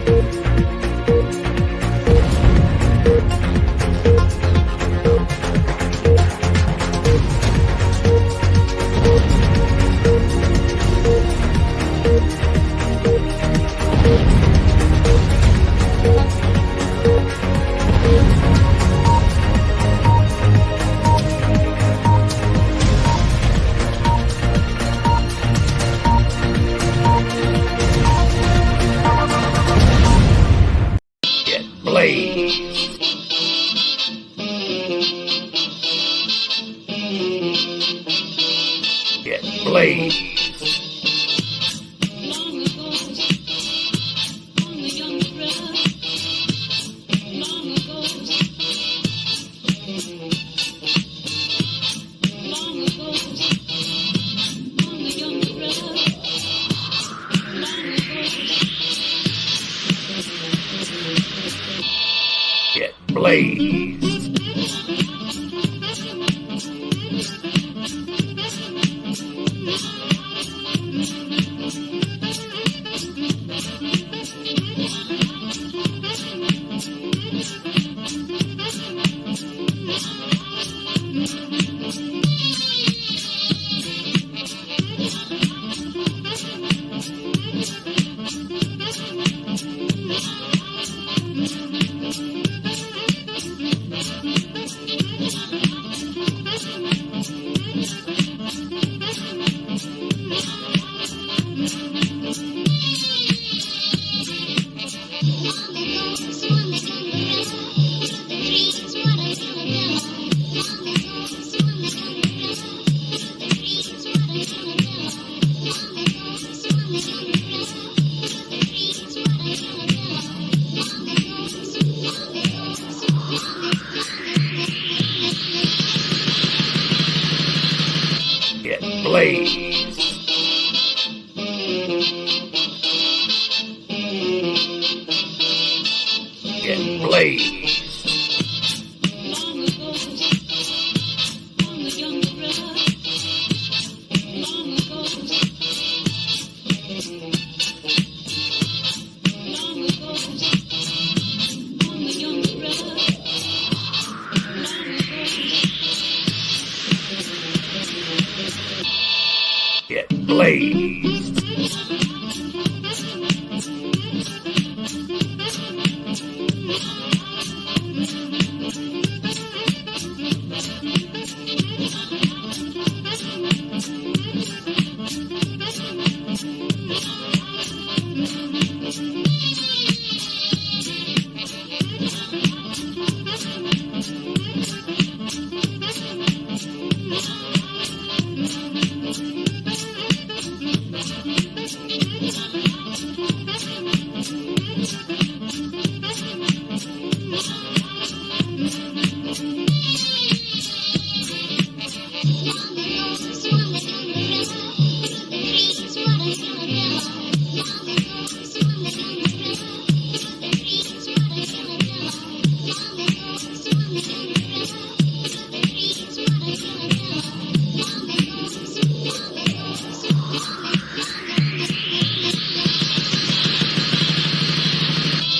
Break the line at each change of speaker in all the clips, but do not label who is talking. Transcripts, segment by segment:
Get Blaised. Get Blaised. Get Blaised. Get Blaised. Get Blaised.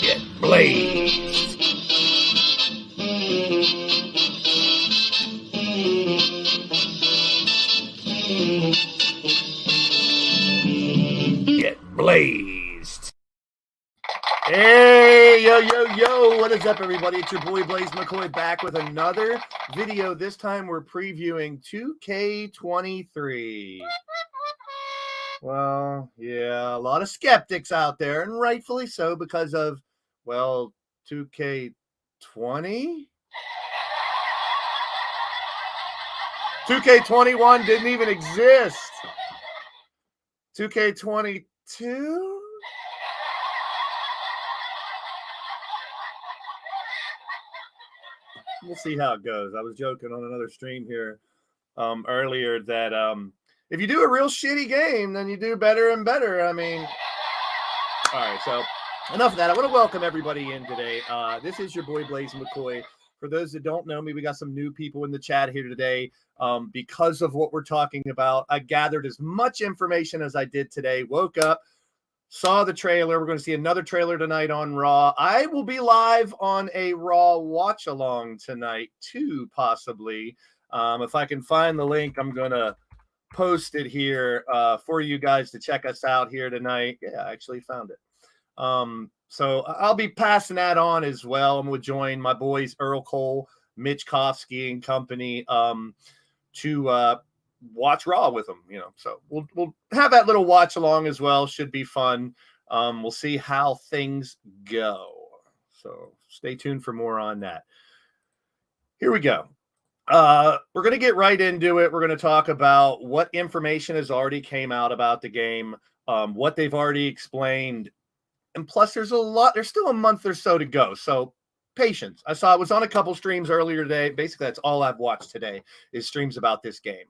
Get Blaised. Get Blaised.
Hey, yo, what is up, everybody? It's your boy Blaised McCoy back with another video. This time we're previewing 2K23. Well, yeah, a lot of skeptics out there, and rightfully so, because of, well, 2K20? 2K21 didn't even exist. 2K22? We'll see how it goes. I was joking on another stream here earlier that if you do a real shitty game, then you do better and better. I mean, all right, so enough of that. I want to welcome everybody in today. This is your boy Blaised McCoy. For those that don't know me, we got some new people in the chat here today. Because of what we're talking about, I gathered as much information as I did today. Woke up, Saw the trailer. We're going to see another trailer tonight on Raw. I will be live on a Raw watch along tonight too, possibly. If I can find the link, I'm going to post it here for you guys to check us out here tonight. Yeah, I actually found it. So I'll be passing that on as well. I'm going to join my boys Earl Cole, Mitch Kofsky and company to watch Raw with them, so we'll have that little watch along as well. Should be fun. We'll see how things go. So stay tuned for more on that. Here we go. We're going to get right into it. We're going to talk about what information has already came out about the game, what they've already explained. And plus there's still a month or so to go. So patience. I was on a couple streams earlier today. Basically, that's all I've watched today is streams about this game.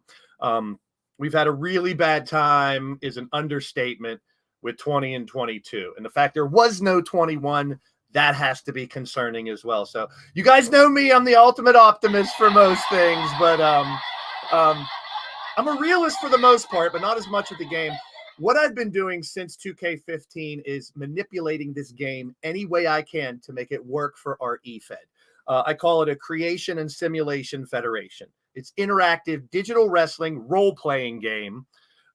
We've had a really bad time is an understatement with 20 and 22. And the fact there was no 21, that has to be concerning as well. So you guys know me, I'm the ultimate optimist for most things, but I'm a realist for the most part, but not as much of the game. What I've been doing since 2K15 is manipulating this game any way I can to make it work for our EFED. I call it a creation and simulation federation. It's interactive digital wrestling role-playing game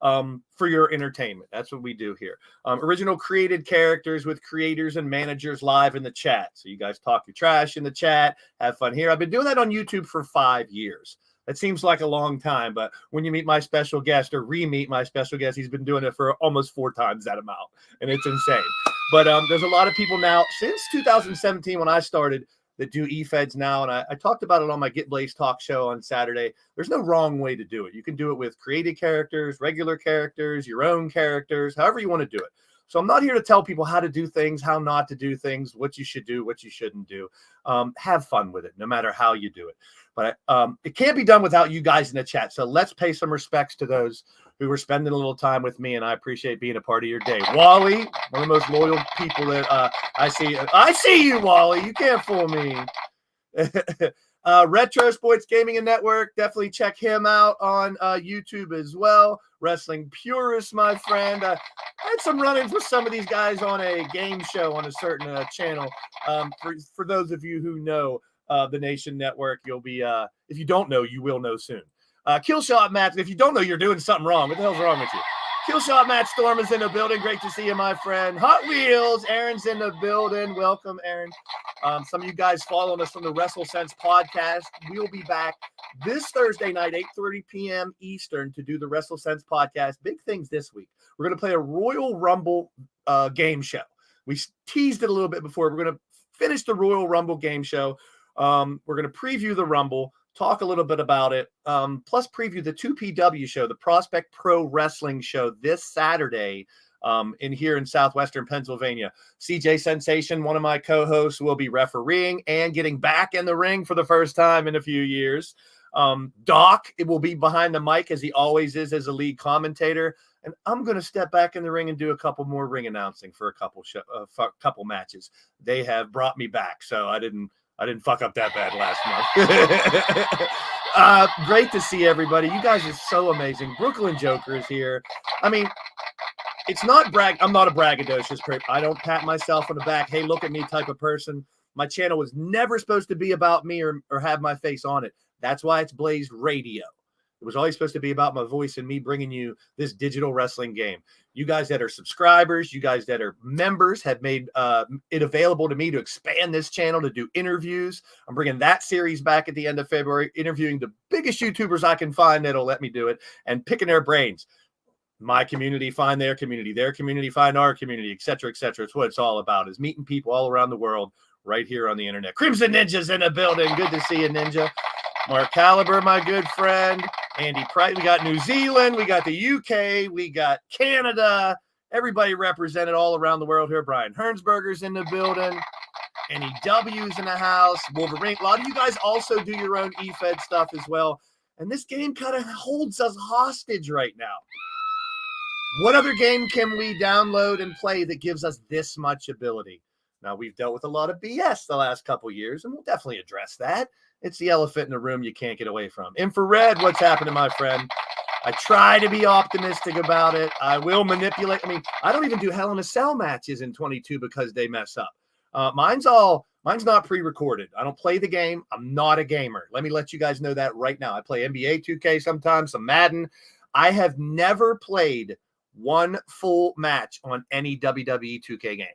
for your entertainment. That's what we do here. Original created characters with creators and managers live in the chat. So you guys talk your trash in the chat, have fun here. I've been doing that on YouTube for 5 years. That seems like a long time, but when you meet my special guest or re-meet my special guest, he's been doing it for almost 4 times that amount, and it's insane. But there's a lot of people now, since 2017 when I started, that do EFEDs now, and I talked about it on my Get Blaised talk show on Saturday. There's no wrong way to do it. You can do it with created characters, regular characters, your own characters, however you want to do it. So I'm not here to tell people how to do things, how not to do things, what you should do, what you shouldn't do. Have fun with it, no matter how you do it. But it can't be done without you guys in the chat. So let's pay some respects to those who were spending a little time with me, and I appreciate being a part of your day. Wally, one of the most loyal people that I see. I see you, Wally. You can't fool me. Retro Sports Gaming and Network. Definitely check him out on YouTube as well. Wrestling Purist, my friend. I had some run-ins with some of these guys on a game show on a certain channel. For those of you who know the Nation Network, you'll be, if you don't know, you will know soon. Killshot Matt, if you don't know, you're doing something wrong. What the hell's wrong with you? Killshot Matt Storm is in the building. Great to see you, my friend. Hot Wheels, Aaron's in the building. Welcome, Aaron. Some of you guys following us from the WrestleSense podcast. We'll be back this Thursday night, 8:30 p.m. Eastern, to do the WrestleSense podcast. Big things this week. We're going to play a Royal Rumble game show. We teased it a little bit before. We're going to finish the Royal Rumble game show. We're going to preview the Rumble, talk a little bit about it, plus preview the 2PW show, the Prospect Pro Wrestling show this Saturday here in Southwestern Pennsylvania. CJ Sensation, one of my co-hosts, will be refereeing and getting back in the ring for the first time in a few years. Doc, it will be behind the mic as he always is as a lead commentator. And I'm going to step back in the ring and do a couple more ring announcing for a couple matches. They have brought me back, so I didn't fuck up that bad last month. Great to see everybody. You guys are so amazing. Brooklyn Joker is here. I mean, it's not I'm not a braggadocious person. I don't pat myself on the back. Hey, look at me type of person. My channel was never supposed to be about me or have my face on it. That's why it's Blaised Radio. It was always supposed to be about my voice and me bringing you this digital wrestling game. You guys that are subscribers, you guys that are members have made it available to me to expand this channel, to do interviews. I'm bringing that series back at the end of February, interviewing the biggest YouTubers I can find that'll let me do it and picking their brains. My community find their community find our community, et cetera, et cetera. It's what it's all about, is meeting people all around the world right here on the internet. Crimson Ninja's in the building. Good to see you, Ninja. Mark Caliber, my good friend. Andy Price. We got New Zealand. We got the UK. We got Canada. Everybody represented all around the world here. Brian Hernsberger's in the building. NEW's in the house. Wolverine. A lot of you guys also do your own EFED stuff as well. And this game kind of holds us hostage right now. What other game can we download and play that gives us this much ability? Now, we've dealt with a lot of BS the last couple years, and we'll definitely address that. It's the elephant in the room you can't get away from. Infrared, what's happening, my friend? I try to be optimistic about it. I will manipulate. I mean, I don't even do Hell in a Cell matches in 22 because they mess up. Mine's not pre-recorded. I don't play the game. I'm not a gamer. Let me let you guys know that right now. I play NBA 2K sometimes, some Madden. I have never played one full match on any WWE 2K game.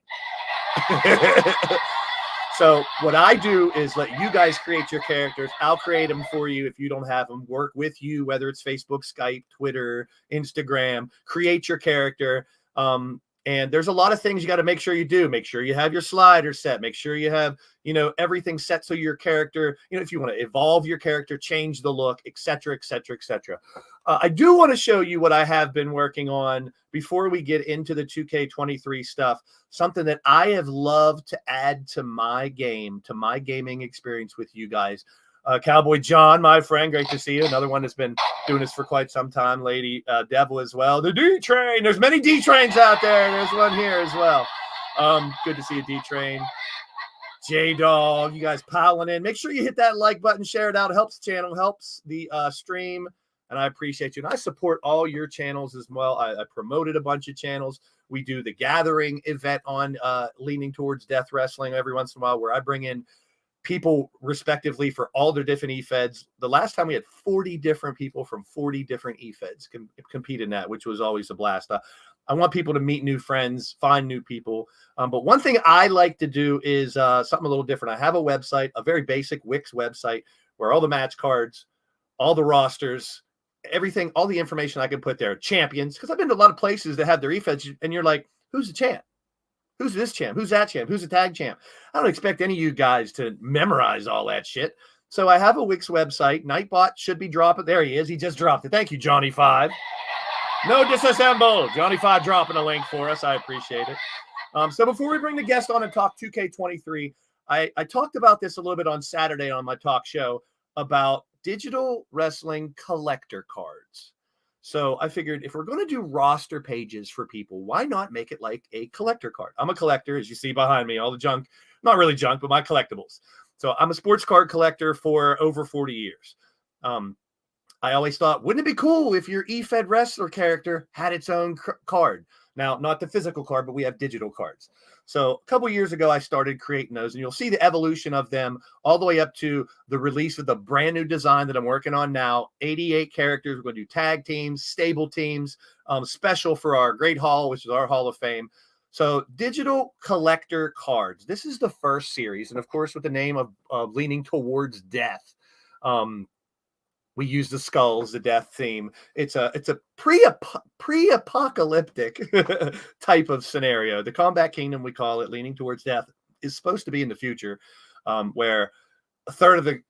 So what I do is let you guys create your characters. I'll create them for you if you don't have them. Work with you, whether it's Facebook, Skype, Twitter, Instagram. Create your character. And there's a lot of things you got to make sure you do. Make sure you have your slider set. Make sure you have, everything set so your character, if you want to evolve your character, change the look, et cetera, et cetera, et cetera. I do want to show you what I have been working on before we get into the 2K23 stuff. Something that I have loved to add to my game, to my gaming experience with you guys. Cowboy John, my friend, great to see you. Another one that's been doing this for quite some time. Lady Devil as well. The D-Train. There's many D-Trains out there. There's one here as well. Good to see you, D-Train. J-Dog, you guys piling in. Make sure you hit that like button, share it out. It helps the channel, helps the stream, and I appreciate you. And I support all your channels as well. I promoted a bunch of channels. We do the Gathering event on Leaning Towards Death Wrestling every once in a while where I bring in people respectively for all their different eFeds. The last time we had 40 different people from 40 different eFeds compete in that, which was always a blast. I want people to meet new friends, find new people. But one thing I like to do is something a little different. I have a website, a very basic Wix website where all the match cards, all the rosters, everything, all the information I can put there, champions, because I've been to a lot of places that have their eFeds and you're like, who's the champ? Who's this champ? Who's that champ? Who's the tag champ? I don't expect any of you guys to memorize all that shit. So I have a Wix website. Nightbot should be dropping. There he is. He just dropped it. Thank you, Johnny 5. No disassemble. Johnny 5 dropping a link for us. I appreciate it. So before we bring the guest on and talk 2K23, I talked about this a little bit on Saturday on my talk show about digital wrestling collector cards. So I figured if we're going to do roster pages for people, why not make it like a collector card? I'm a collector, as you see behind me, all the junk, not really junk, but my collectibles. So I'm a sports card collector for over 40 years. I always thought, wouldn't it be cool if your eFed wrestler character had its own card? Now, not the physical card, but we have digital cards. So a couple years ago, I started creating those, and you'll see the evolution of them all the way up to the release of the brand new design that I'm working on now. 88 characters. We're going to do tag teams, stable teams, special for our Great Hall, which is our Hall of Fame. So digital collector cards. This is the first series, and of course, with the name of Leaning Towards Death. We use the skulls, the death theme. It's a pre-apocalyptic type of scenario. The Combat Kingdom, we call it, Leaning Towards Death, is supposed to be in the future, where a third of the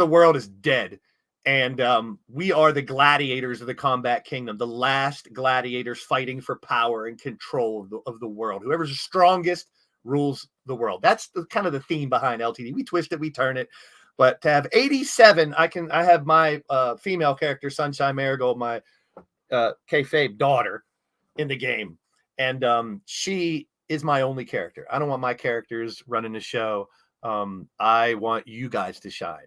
world is dead, and we are the gladiators of the Combat Kingdom, the last gladiators fighting for power and control of the world. Whoever's the strongest rules the world. That's kind of the theme behind LTD. We twist it, we turn it. But to have 87, I have my female character, Sunshine Marigold, my kayfabe daughter in the game. And she is my only character. I don't want my characters running the show. I want you guys to shine.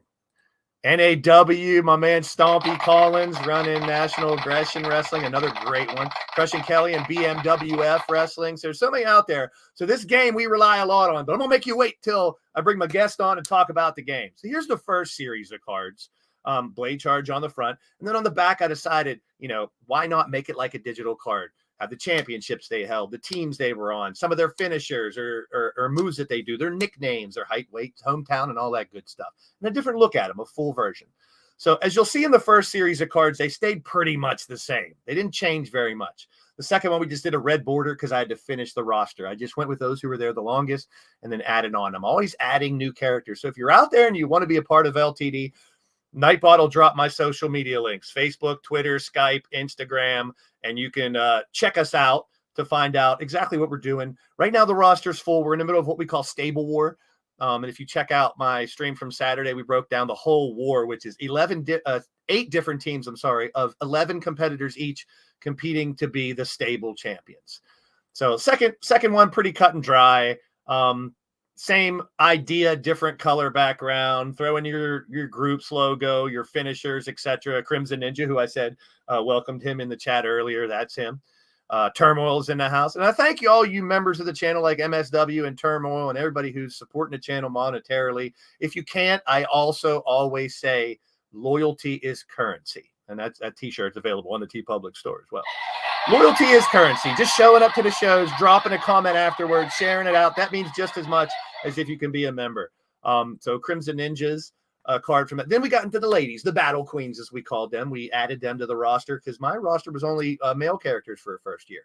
NAW, my man Stompy Collins running National Aggression Wrestling, another great one. Crushing Kelly and BMWF Wrestling. So there's so many out there. So this game we rely a lot on, but I'm going to make you wait till I bring my guest on and talk about the game. So here's the first series of cards. Blade Charge on the front. And then on the back, I decided, why not make it like a digital card? Have the championships they held, the teams they were on, some of their finishers or moves that they do, their nicknames, their height, weight, hometown, and all that good stuff. And a different look at them, a full version. So as you'll see in the first series of cards, they stayed pretty much the same. They didn't change very much. The second one, we just did a red border because I had to finish the roster. I just went with those who were there the longest and then added on. I'm always adding new characters. So if you're out there and you want to be a part of LTD, Nightbot will drop my social media links, Facebook, Twitter, Skype, Instagram, and you can check us out to find out exactly what we're doing. Right now, the roster's full. We're in the middle of what we call Stable War. And if you check out my stream from Saturday, we broke down the whole war, which is 8 different teams, of 11 competitors each competing to be the stable champions. So second one, pretty cut and dry. same idea, different color background. Throw in your group's logo, your finishers, etc. Crimson Ninja, who I said welcomed him in the chat earlier. That's him. Turmoil's in the house. And I thank you all you members of the channel like MSW and Turmoil and everybody who's supporting the channel monetarily. If you can't, I also always say loyalty is currency. And that t-shirt's available on the TeePublic store as well. Loyalty is currency. Just showing up to the shows, dropping a comment afterwards, sharing it out. That means just as much as if you can be a member. So Crimson Ninjas card from it. Then we got into the ladies, the Battle Queens, as we called them. We added them to the roster because my roster was only male characters for a first year.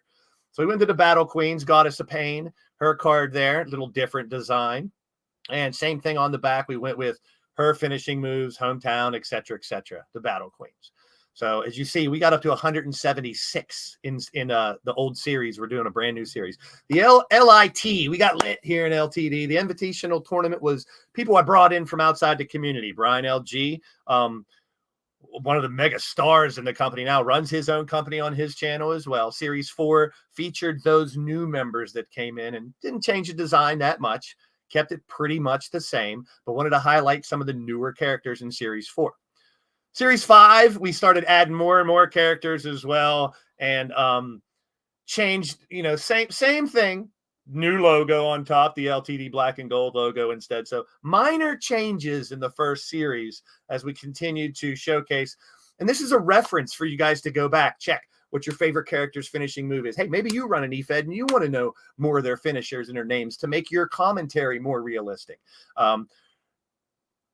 So we went to the Battle Queens, Goddess of Pain, her card there, little different design. And same thing on the back. We went with her finishing moves, hometown, etc., the Battle Queens. So as you see, we got up to 176 in the old series. We're doing a brand new series. The LIT, we got lit here in LTD. The Invitational Tournament was people I brought in from outside the community. Brian LG, one of the mega stars in the company now, runs his own company on his channel as well. Series 4 featured those new members that came in and didn't change the design that much. Kept it pretty much the same, but wanted to highlight some of the newer characters in Series 4. Series 5, we started adding more and more characters as well, and changed, same thing, new logo on top, the LTD black and gold logo instead. So minor changes in the first series as we continued to showcase. And this is a reference for you guys to go back, check what your favorite character's finishing move is. Hey, maybe you run an EFED and you want to know more of their finishers and their names to make your commentary more realistic.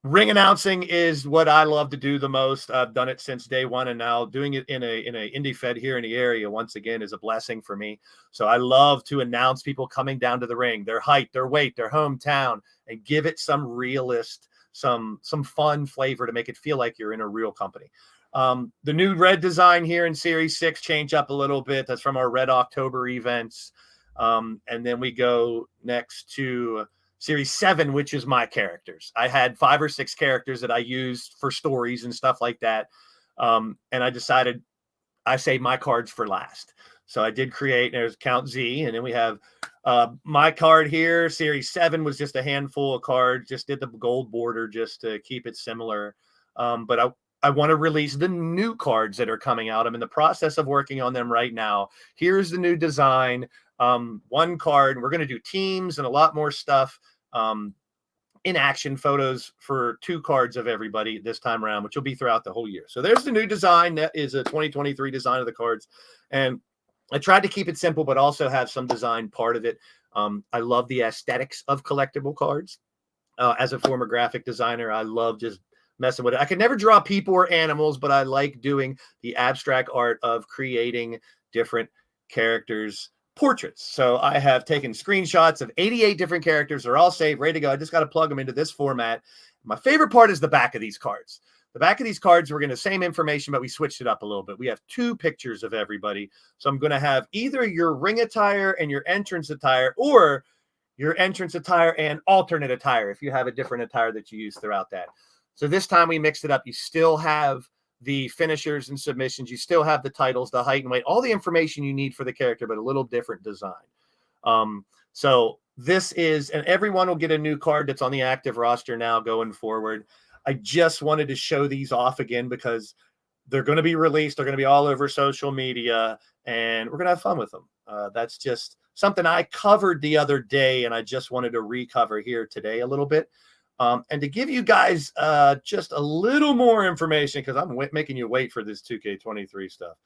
Ring announcing is what I love to do the most. I've done it since day one, and now doing it in a indie fed here in the area once again is a blessing for me. So I love to announce people coming down to the ring, their height, their weight, their hometown, and give it some realist, some fun flavor to make it feel like you're in a real company. The new red design here in Series 6 changed up a little bit. That's from our Red October events. And then we go next to Series 7, which is my characters. I had 5 or 6 characters that I used for stories and stuff like that. And I decided I saved my cards for last. So I did create, there's Count Z, and then we have my card here. Series 7 was just a handful of cards, just did the gold border just to keep it similar. But I want to release the new cards that are coming out. I'm in the process of working on them right now. Here's the new design. One card. We're going to do teams and a lot more stuff. In action photos for 2 cards of everybody this time around, which will be throughout the whole year. So there's the new design. That is a 2023 design of the cards. And I tried to keep it simple, but also have some design part of it. I love the aesthetics of collectible cards. As a former graphic designer, I love just messing with it. I can never draw people or animals, but I like doing the abstract art of creating different characters' portraits. So I have taken screenshots of 88 different characters. They're all saved, ready to go. I just got to plug them into this format. My favorite part is the back of these cards. The back of these cards, we're going to same information, but we switched it up a little bit. We have 2 pictures of everybody. So I'm going to have either your ring attire and your entrance attire, or your entrance attire and alternate attire if you have a different attire that you use throughout that. So this time we mixed it up. You still have the finishers and submissions. You still have the titles, the height and weight, all the information you need for the character, but a little different design. So this is, and everyone will get a new card that's on the active roster now going forward. I just wanted to show these off again because they're going to be released. They're going to be all over social media, and we're going to have fun with them. That's just something I covered the other day, and I just wanted to recover here today a little bit. And to give you guys just a little more information, because I'm making you wait for this 2K23 stuff.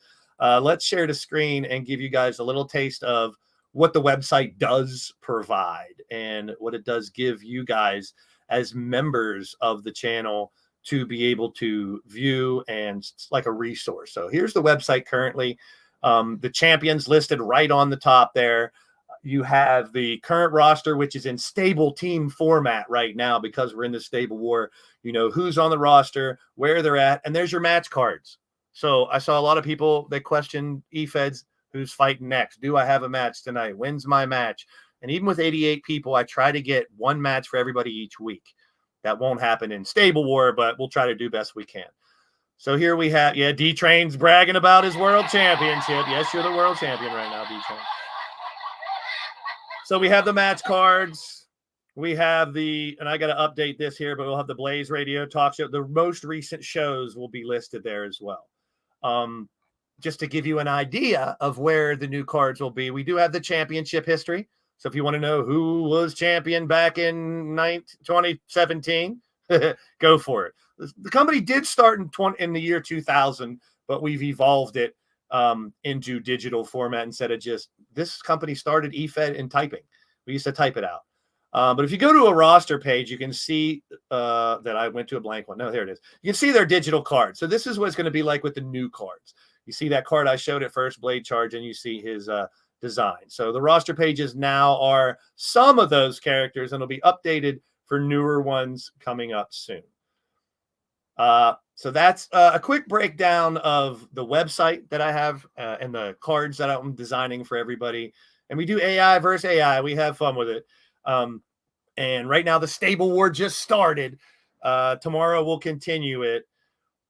Let's share the screen and give you guys a little taste of what the website does provide and what it does give you guys as members of the channel to be able to view, and it's like a resource. So here's the website currently. The champions listed right on the top there. You have the current roster, which is in stable team format right now because we're in the stable war. You know who's on the roster, where they're at, and there's your match cards. So I saw a lot of people that question EFEDs, who's fighting next? Do I have a match tonight? When's my match? And even with 88 people, I try to get one match for everybody each week. That won't happen in stable war, but we'll try to do best we can. So here we have, D-Train's bragging about his world championship. Yes, you're the world champion right now, D-Train. So we have the match cards. We have and I got to update this here, but we'll have the Blaze Radio Talk Show. The most recent shows will be listed there as well. Just to give you an idea of where the new cards will be, we do have the championship history. So if you want to know who was champion back in 2017, go for it. The company did start in the year 2000, but we've evolved it into digital format instead of just, this company started eFed and typing. We used to type it out. But if you go to a roster page, you can see that I went to a blank one. No, there it is. You can see their digital cards. So this is what it's going to be like with the new cards. You see that card I showed at first, Blade Charge, and you see his design. So the roster pages now are some of those characters, and it'll be updated for newer ones coming up soon. So that's a quick breakdown of the website that I have and the cards that I'm designing for everybody. And we do AI versus AI. We have fun with it. And right now the stable war just started. Tomorrow we'll continue it.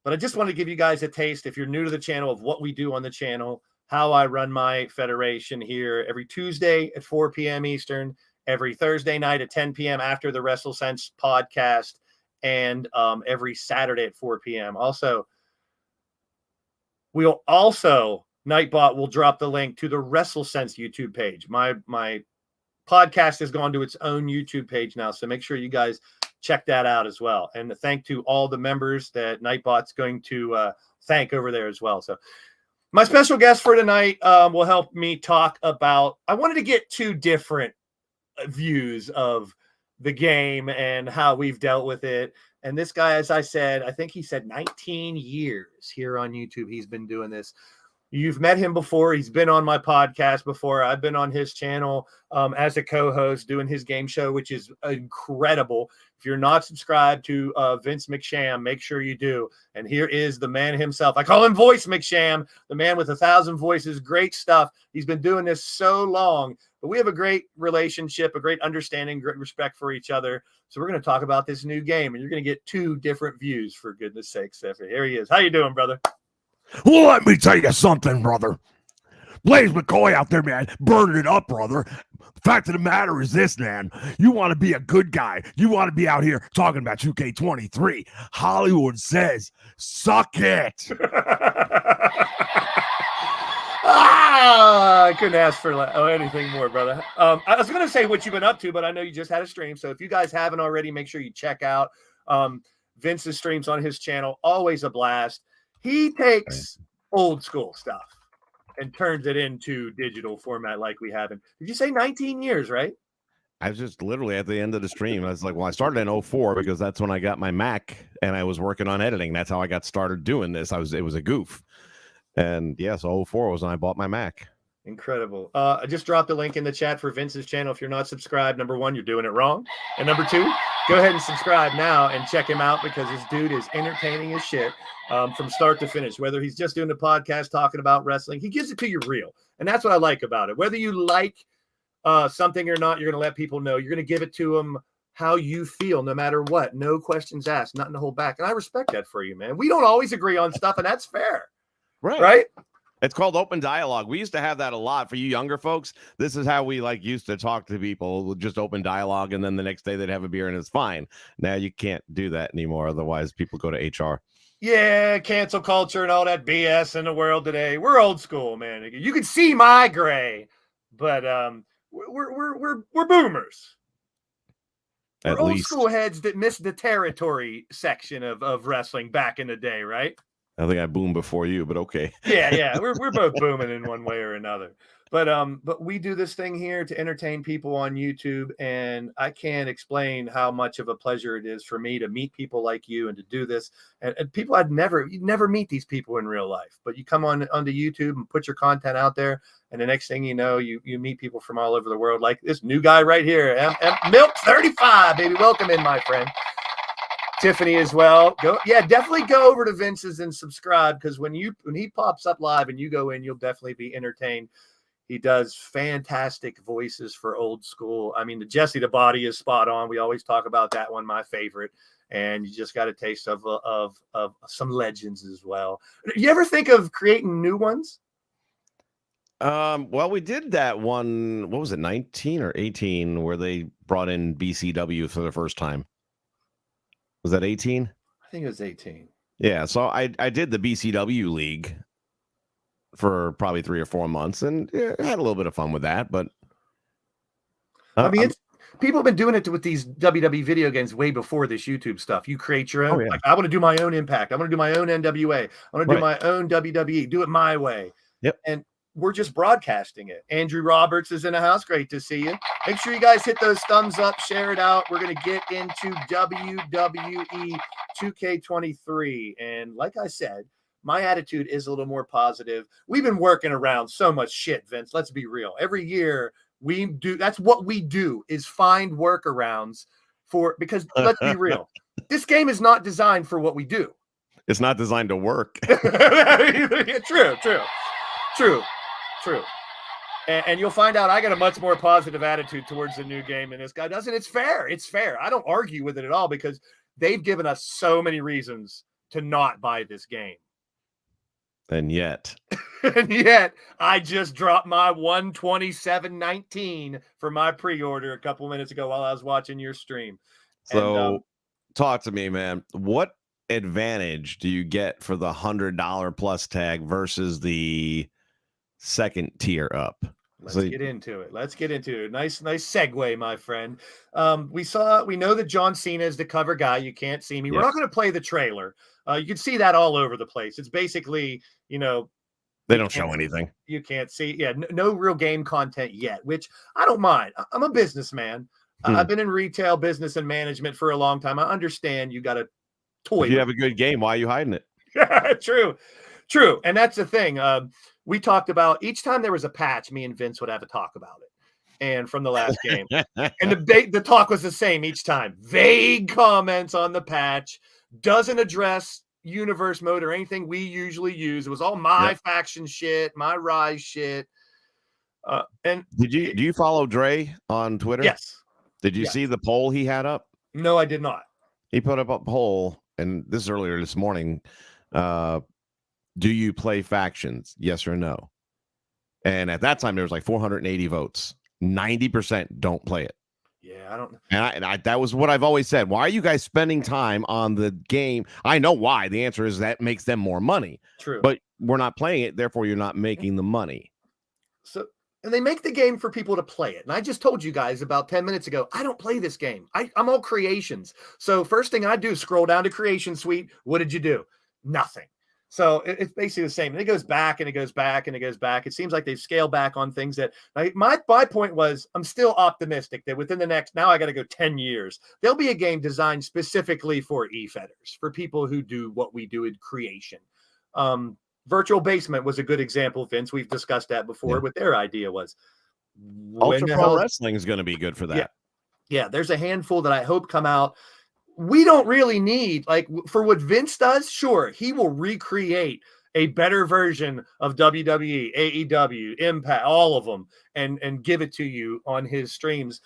But I just want to give you guys a taste, if you're new to the channel, of what we do on the channel, how I run my federation here every Tuesday at 4 p.m. Eastern, every Thursday night at 10 p.m. after the WrestleSense podcast, and every Saturday at 4 p.m. Also, Nightbot will drop the link to the WrestleSense YouTube page. My podcast has gone to its own YouTube page now, so make sure you guys check that out as well. And thank to all the members that Nightbot's going to thank over there as well. So my special guest for tonight will help me talk about, I wanted to get two different views of the game and how we've dealt with it. And this guy, as I said, I think he said 19 years here on YouTube. He's been doing this. You've met him before. He's been on my podcast before. I've been on his channel as a co-host doing his game show, which is incredible. If you're not subscribed to Vince McSham, make sure you do. And here is the man himself. I call him Voice McSham, the man with 1,000 voices. Great stuff. He's been doing this so long, but we have a great relationship, a great understanding, great respect for each other. So we're going to talk about this new game, and you're going to get two different views, for goodness sakes. Here he is. How you doing, brother?
Well, let me tell you something, brother. Blaze McCoy out there, man, burning it up, brother. The fact of the matter is this, man. You want to be a good guy. You want to be out here talking about 2K23. Hollywood says, suck it.
I couldn't ask for anything more, brother. I was going to say what you've been up to, but I know you just had a stream. So if you guys haven't already, make sure you check out Vince's streams on his channel. Always a blast. He takes old school stuff and turns it into digital format like we haven't. Did you say 19 years, right?
I was just literally at the end of the stream. I was like, well, I started in 04 because that's when I got my Mac and I was working on editing. That's how I got started doing this. It was a goof. And yes, 04 was when I bought my Mac.
Incredible. I just dropped a link in the chat for Vince's channel. If you're not subscribed, number one, you're doing it wrong. And number two, go ahead and subscribe now and check him out, because this dude is entertaining as shit from start to finish. Whether he's just doing a podcast talking about wrestling, he gives it to you real. And that's what I like about it. Whether you like something or not, you're going to let people know. You're going to give it to them how you feel, no matter what. No questions asked, nothing to hold back. And I respect that for you, man. We don't always agree on stuff, and that's fair. Right?
It's called open dialogue. We used to have that a lot for you younger folks. This is how we used to talk to people, just open dialogue, and then the next day they'd have a beer and it's fine. Now you can't do that anymore. Otherwise, people go to HR.
Yeah, cancel culture and all that BS in the world today. We're old school, man. You can see my gray, but we're boomers. We're old school heads that missed the territory section of wrestling back in the day, right?
I think I boomed before you, but okay.
Yeah. We're both booming in one way or another. But we do this thing here to entertain people on YouTube, and I can't explain how much of a pleasure it is for me to meet people like you and to do this. And people you'd never meet these people in real life, but you come onto YouTube and put your content out there, and the next thing you know, you meet people from all over the world, like this new guy right here, Milk 35, baby. Welcome in, my friend. Tiffany as well. Definitely go over to Vince's and subscribe, because when he pops up live and you go in, you'll definitely be entertained. He does fantastic voices for old school. I mean, the Jesse the Body is spot on. We always talk about that one, my favorite. And you just got a taste of some legends as well. You ever think of creating new ones?
Well, we did that one, what was it, 19 or 18, where they
brought in BCW for the first time. Was that 18?
I think it was 18.
Yeah, so I did the BCW league for probably 3 or 4 months, and yeah, I had a little bit of fun with that. But
I mean, people have been doing it with these WWE video games way before this YouTube stuff. You create your own.
yeah.
Like, I want to do my own Impact. I want to do my own NWA. I want to do my own WWE. Do it my way.
Yep.
And we're just broadcasting it. Andrew Roberts is in the house. Great to see you. Make sure you guys hit those thumbs up, share it out. We're going to get into WWE2K23. And like I said, my attitude is a little more positive. We've been working around so much shit, Vince. Let's be real. Every year we do. That's what we do, is find workarounds because let's be real. This game is not designed for what we do.
It's not designed to work.
True. And you'll find out I got a much more positive attitude towards the new game than this guy does. And it's fair. It's fair. I don't argue with it at all because they've given us so many reasons to not buy this game.
And yet
I just dropped my 127.19 for my pre-order a couple minutes ago while I was watching your stream.
So talk to me, man. What advantage do you get for the $100 plus tag versus the second tier up?
Let's get into it. Nice segue, my friend. We know that John Cena is the cover guy. You can't see me. We're not going to play the trailer. You can see that all over the place. It's basically, they
don't show anything.
You can't see. Yeah. No real game content yet, which I don't mind. I'm a businessman. I've been in retail business and management for a long time. I understand you got to toy.
If you have a good game, why are you hiding it?
True. And that's the thing. We talked about each time there was a patch, me and Vince would have a talk about it. And from the last game, and the talk was the same each time. Vague comments on the patch, doesn't address universe mode or anything we usually use. It was all my faction shit, my Rise shit. And
do you follow Dre on Twitter?
Yes.
Did you see the poll he had up?
No, I did not.
He put up a poll, and this is earlier this morning. Do you play factions? Yes or no? And at that time, there was like 480 votes. 90% don't play it.
Yeah, I don't.
And I that was what I've always said. Why are you guys spending time on the game? I know why. The answer is that makes them more money.
True.
But we're not playing it, therefore you're not making the money.
So, and they make the game for people to play it. And I just told you guys about 10 minutes ago, I don't play this game. I'm all creations. So first thing I do is scroll down to Creation Suite. What did you do? Nothing. So it's basically the same. And it goes back and it goes back and it goes back. It seems like they've scaled back on things that my point was, I'm still optimistic that within the next, now I got to go 10 years, there'll be a game designed specifically for e-fetters, for people who do what we do in creation. Virtual Basement was a good example, Vince. We've discussed that before. What their idea was.
Ultra Pro Wrestling is going to be good for that.
Yeah, there's a handful that I hope come out. We don't really need, like, for what Vince does, sure, he will recreate a better version of WWE, AEW, Impact, all of them, and give it to you on his streams.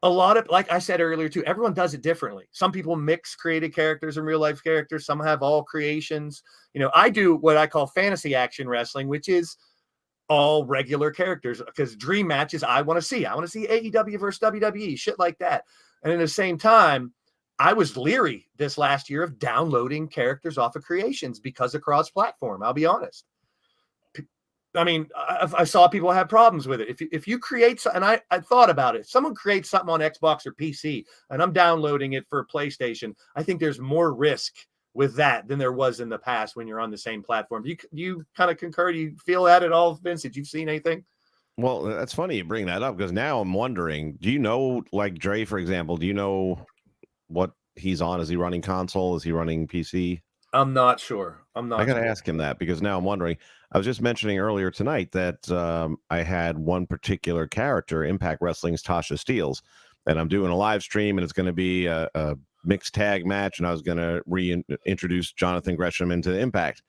A lot of, like I said earlier too, everyone does it differently. Some people mix created characters and real life characters. Some have all creations. I do what I call fantasy action wrestling, which is all regular characters, because dream matches I want to see. I want to see AEW versus WWE, shit like that. And at the same time, I was leery this last year of downloading characters off of creations because of cross-platform. I'll be honest. I mean, I saw people have problems with it. If you create, and I thought about it, if someone creates something on Xbox or PC and I'm downloading it for PlayStation, I think there's more risk with that than there was in the past when you're on the same platform. You kind of concur? Do you feel that at all, Vince? Did you seen anything?
Well, that's funny you bring that up, because now I'm wondering, do you know, like Dre, for example, do you know what he's on? Is he running console? Is he running PC?
I'm not sure. I got
to ask him that, because now I'm wondering. I was just mentioning earlier tonight that I had one particular character, Impact Wrestling's Tasha Steelz, and I'm doing a live stream, and it's going to be a mixed tag match, and I was going to reintroduce Jonathan Gresham into Impact.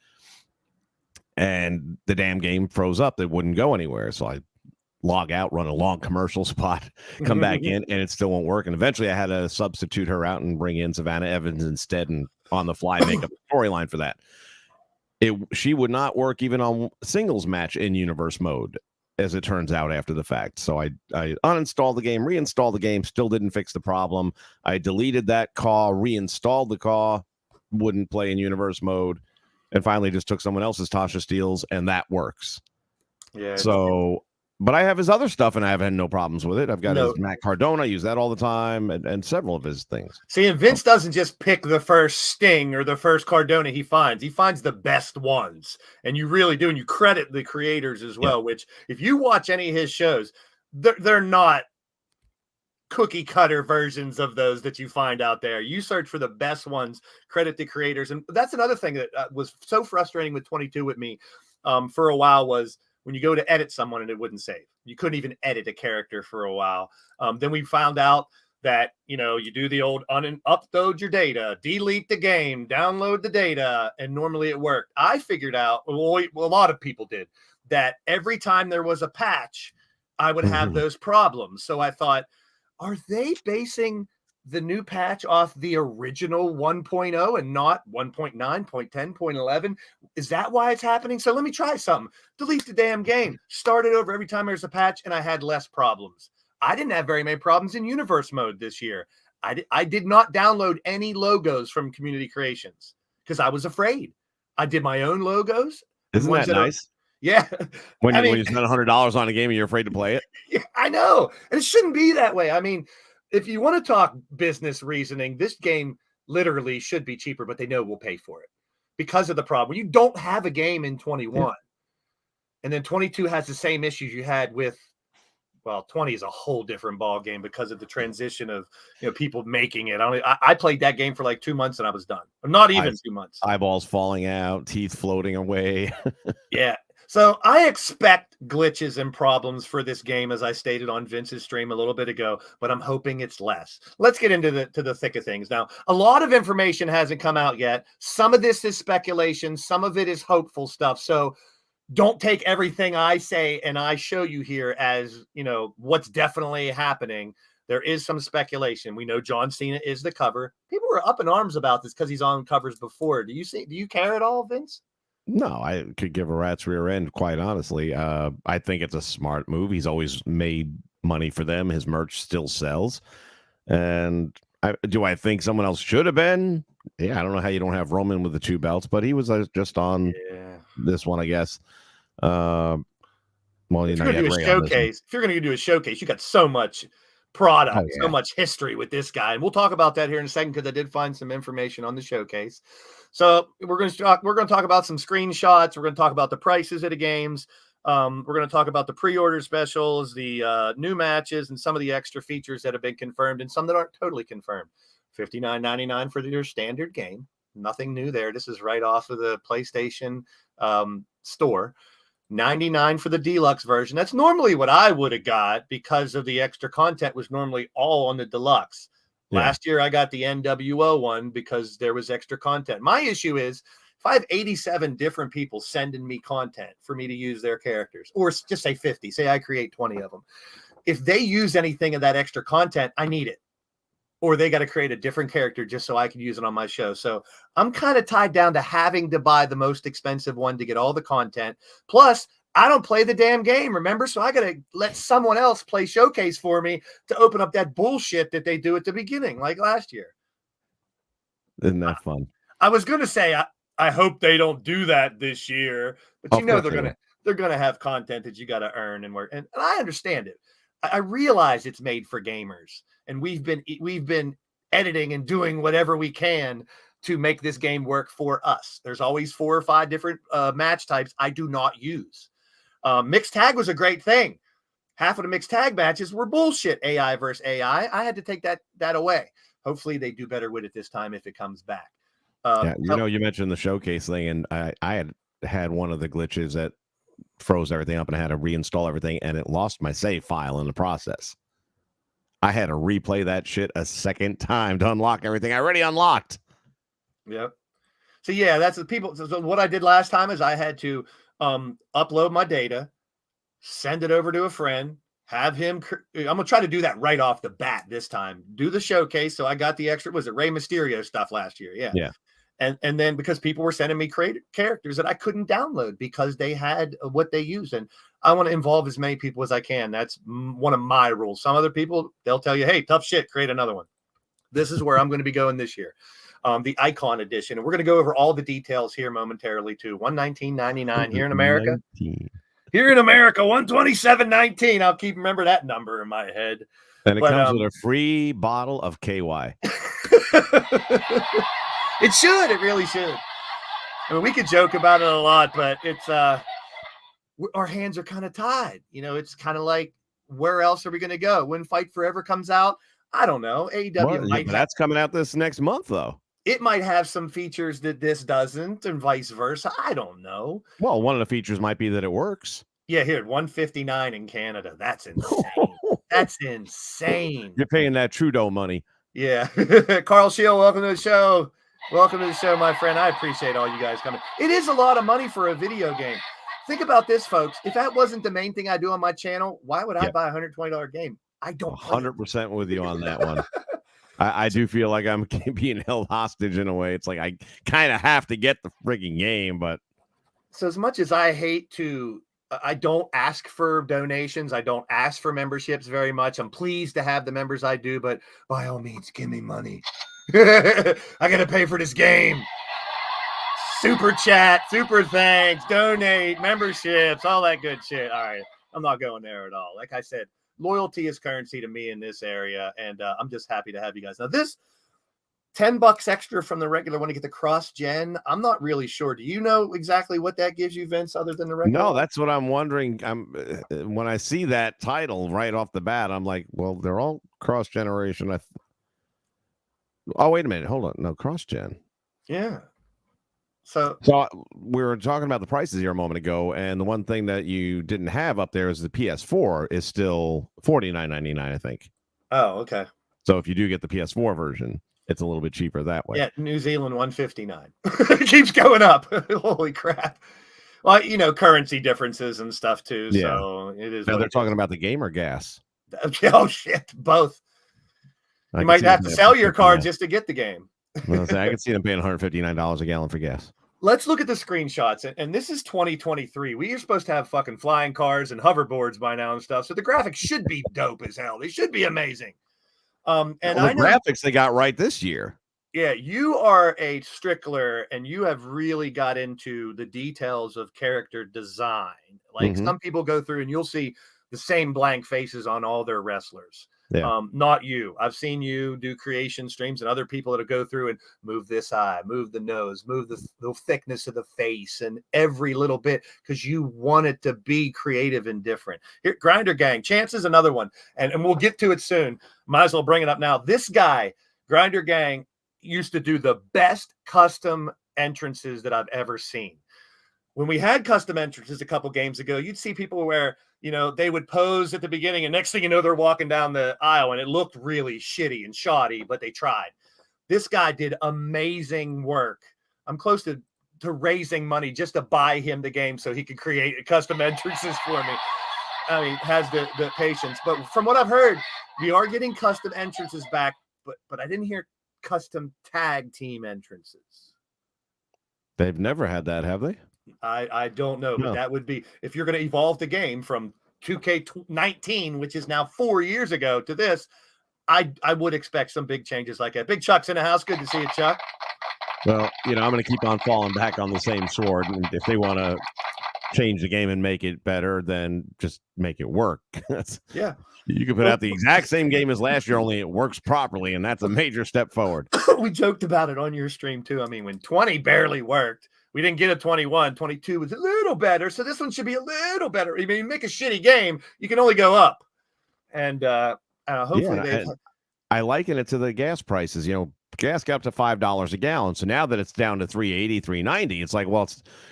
And the damn game froze up. It wouldn't go anywhere. So I log out, run a long commercial spot, come back in, and it still won't work. And eventually I had to substitute her out and bring in Savannah Evans instead, and on the fly make up a storyline for that. She would not work even on singles match in universe mode. as it turns out after the fact. So I uninstalled the game, reinstalled the game, still didn't fix the problem. I deleted that CAW, reinstalled the CAW, wouldn't play in universe mode, and finally just took someone else's Tasha Steele's, and that works.
Yeah.
So, but I have his other stuff, and I've had no problems with it. I've got
No.
his Matt Cardona, I use that all the time, and several of his things.
See, and Vince doesn't just pick the first Sting or the first Cardona he finds. He finds the best ones. And you really do. And you credit the creators as well, which if you watch any of his shows, they're not cookie cutter versions of those that you find out there. You search for the best ones, credit the creators. And that's another thing that was so frustrating with 22 with me for a while was when you go to edit someone and it wouldn't save. You couldn't even edit a character for a while. Then we found out that, you do the old upload your data, delete the game, download the data, and normally it worked. I figured out, well, a lot of people did, that every time there was a patch, I would have those problems. So I thought, are they basing the new patch off the original 1.0 and not 1.9, 0.10, 0.11? Is that why it's happening? So let me try something. Delete the damn game. Start it over every time there's a patch, and I had less problems. I didn't have very many problems in universe mode this year. I did not download any logos from Community Creations because I was afraid. I did my own logos.
Isn't that nice?
Yeah.
When you spend $100 on a game and you're afraid to play it?
Yeah, I know. And it shouldn't be that way. I mean, if you want to talk business reasoning, this game literally should be cheaper, but they know we'll pay for it because of the problem. You don't have a game in 21. And then 22 has the same issues you had with, well, 20 is a whole different ball game because of the transition of people making it. I played that game for like 2 months and I was done. Not even 2 months.
Eyeballs falling out, teeth floating away.
Yeah. So I expect glitches and problems for this game, as I stated on Vince's stream a little bit ago, but I'm hoping it's less. Let's get into the thick of things. Now, a lot of information hasn't come out yet. Some of this is speculation. Some of it is hopeful stuff. So don't take everything I say and I show you here as, what's definitely happening. There is some speculation. We know John Cena is the cover. People were up in arms about this because he's on covers before. Do you care at all, Vince?
No, I could give a rat's rear end, quite honestly. I think it's a smart move. He's always made money for them. His merch still sells. And do I think someone else should have been? Yeah, I don't know how you don't have Roman with the 2 belts, but he was just on this one, I guess. Well,
if you're going to do a showcase, you got so much product, so much history with this guy. And we'll talk about that here in a second because I did find some information on the showcase. So we're going to talk about some screenshots. We're going to talk about the prices of the games. We're going to talk about the pre-order specials, the new matches, and some of the extra features that have been confirmed and some that aren't totally confirmed. $59.99 for your standard game. Nothing new there. This is right off of the PlayStation store. $99 for the deluxe version. That's normally what I would have got because of the extra content was normally all on the deluxe. Last year, I got the NWO one because there was extra content. My issue is if I have 87 different people sending me content for me to use their characters, or just say 50, say I create 20 of them. If they use anything of that extra content, I need it. Or they got to create a different character just so I can use it on my show. So I'm kind of tied down to having to buy the most expensive one to get all the content. Plus, I don't play the damn game, remember? So I got to let someone else play showcase for me to open up that bullshit that they do at the beginning, like last year.
Isn't that fun?
I was going to say, I hope they don't do that this year, but they're going to have content that you got to earn and work. And I understand it. I realize it's made for gamers, and we've been editing and doing whatever we can to make this game work for us. There's always 4 or 5 different match types I do not use. Mixed tag was a great thing. Half of the mixed tag matches were bullshit, AI versus AI. I had to take that away. Hopefully they do better with it this time if it comes back.
You mentioned the showcase thing, and I had one of the glitches that froze everything up, and I had to reinstall everything, and it lost my save file in the process. I had to replay that shit a second time to unlock everything I already unlocked.
Yep. So yeah, that's the people. So what I did last time is I had to upload my data, send it over to a friend, have him. I'm gonna try to do that right off the bat this time. Do the showcase. So I got the extra. Was it Rey Mysterio stuff last year? Yeah. And then because people were sending me characters that I couldn't download because they had what they used. And I want to involve as many people as I can. That's one of my rules. Some other people, they'll tell you, hey, tough shit, create another one. This is where I'm going to be going this year. The Icon Edition. And we're going to go over all the details here momentarily too. $119.99 here in America.
19.
Here in America, $127.19. I'll keep remember that number in my head.
And it comes with a free bottle of KY.
It should. It really should. I mean, we could joke about it a lot, but it's our hands are kind of tied. You know, it's kind of like, where else are we going to go when Fight Forever comes out? I don't know. AEW might.
That's coming out this next month, though.
It might have some features that this doesn't, and vice versa. I don't know.
Well, one of the features might be that it works.
Yeah, here, $159 in Canada. That's insane. That's insane.
You're paying that Trudeau money.
Yeah. Carl Shield, welcome to the show. Welcome to the show, my friend. I appreciate all you guys coming. It is a lot of money for a video game. Think about this, folks. If that wasn't the main thing I do on my channel, why would I buy a $120 game? I don't.
100% with you on that one. I do feel like I'm being held hostage in a way. It's like I kind of have to get the frigging game, but
so as much as I hate to, I don't ask for donations. I don't ask for memberships very much. I'm pleased to have the members I do, but by all means, give me money. I got to pay for this game. Super chat, super thanks, donate, memberships, all that good shit. All right. I'm not going there at all. Like I said, loyalty is currency to me in this area. And I'm just happy to have you guys. Now, this $10 extra from the regular one to get the cross-gen, I'm not really sure. Do you know exactly what that gives you, Vince, other than the regular?
No, that's what I'm wondering. When I see that title right off the bat, I'm like, well, they're all cross-generation. Oh, wait a minute. Hold on. No, cross-gen.
Yeah. So
we were talking about the prices here a moment ago, and the one thing that you didn't have up there is the PS4 is still $49.99, I think.
Oh, okay.
So if you do get the PS4 version, it's a little bit cheaper that way.
Yeah, New Zealand $159. It keeps going up. Holy crap. Well, you know, currency differences and stuff too.
Yeah.
So it is.
Now they're talking about the gamer gas.
Oh shit, both. You might have to sell your card just to get the game.
Well, I can see them paying $159 a gallon for gas.
Let's look at the screenshots. And this is 2023. We are supposed to have fucking flying cars and hoverboards by now and stuff. So the graphics should be dope as hell. They should be amazing. And
the graphics they got right this year.
Yeah, you are a stickler and you have really got into the details of character design. Like some people go through and you'll see the same blank faces on all their wrestlers.
Yeah.
Not you. I've seen you do creation streams and other people that go through and move this eye, move the nose, move the thickness of the face and every little bit because you want it to be creative and different. Here, Grinder Gang, Chance is another one, and we'll get to it soon. Might as well bring it up now. This guy, Grinder Gang, used to do the best custom entrances that I've ever seen. When we had custom entrances a couple games ago, you'd see people where, you know, they would pose at the beginning and next thing you know, they're walking down the aisle and it looked really shitty and shoddy, but they tried. This guy did amazing work. I'm close to raising money just to buy him the game so he could create custom entrances for me. I mean, has the patience. But from what I've heard, we are getting custom entrances back, but I didn't hear custom tag team entrances.
They've never had that, have they?
I don't know, but that would be if you're going to evolve the game from 2K19, which is now 4 years ago, to this. I would expect some big changes like that. Big Chuck's in the house. Good to see you, Chuck.
Well, you know, I'm going to keep on falling back on the same sword. And if they want to change the game and make it better, then just make it work.
Yeah.
You can put out the exact same game as last year, only it works properly, and that's a major step forward.
We joked about it on your stream, too. I mean, when 20 barely worked, we didn't get a 21. 22 was a little better, so this one should be a little better. I mean, make a shitty game, you can only go up. And hopefully
I liken it to the gas prices. You know, gas got up to $5 a gallon, so now that it's down to $3.80, $3.90, it's like, well,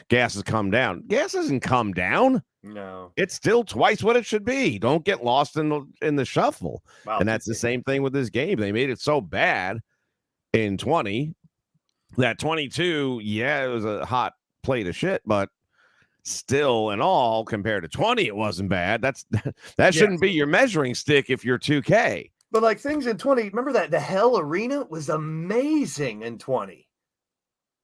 gas has come down. Gas hasn't come down.
No,
it's still twice what it should be. Don't get lost in the shuffle. Wow, and that's the same thing with this game. They made it so bad in 20 that 22, it was a hot plate of shit, but still in all, compared to 20, it wasn't bad. That shouldn't be your measuring stick if you're 2K.
But like things in 20, remember that the Hell Arena was amazing in 20.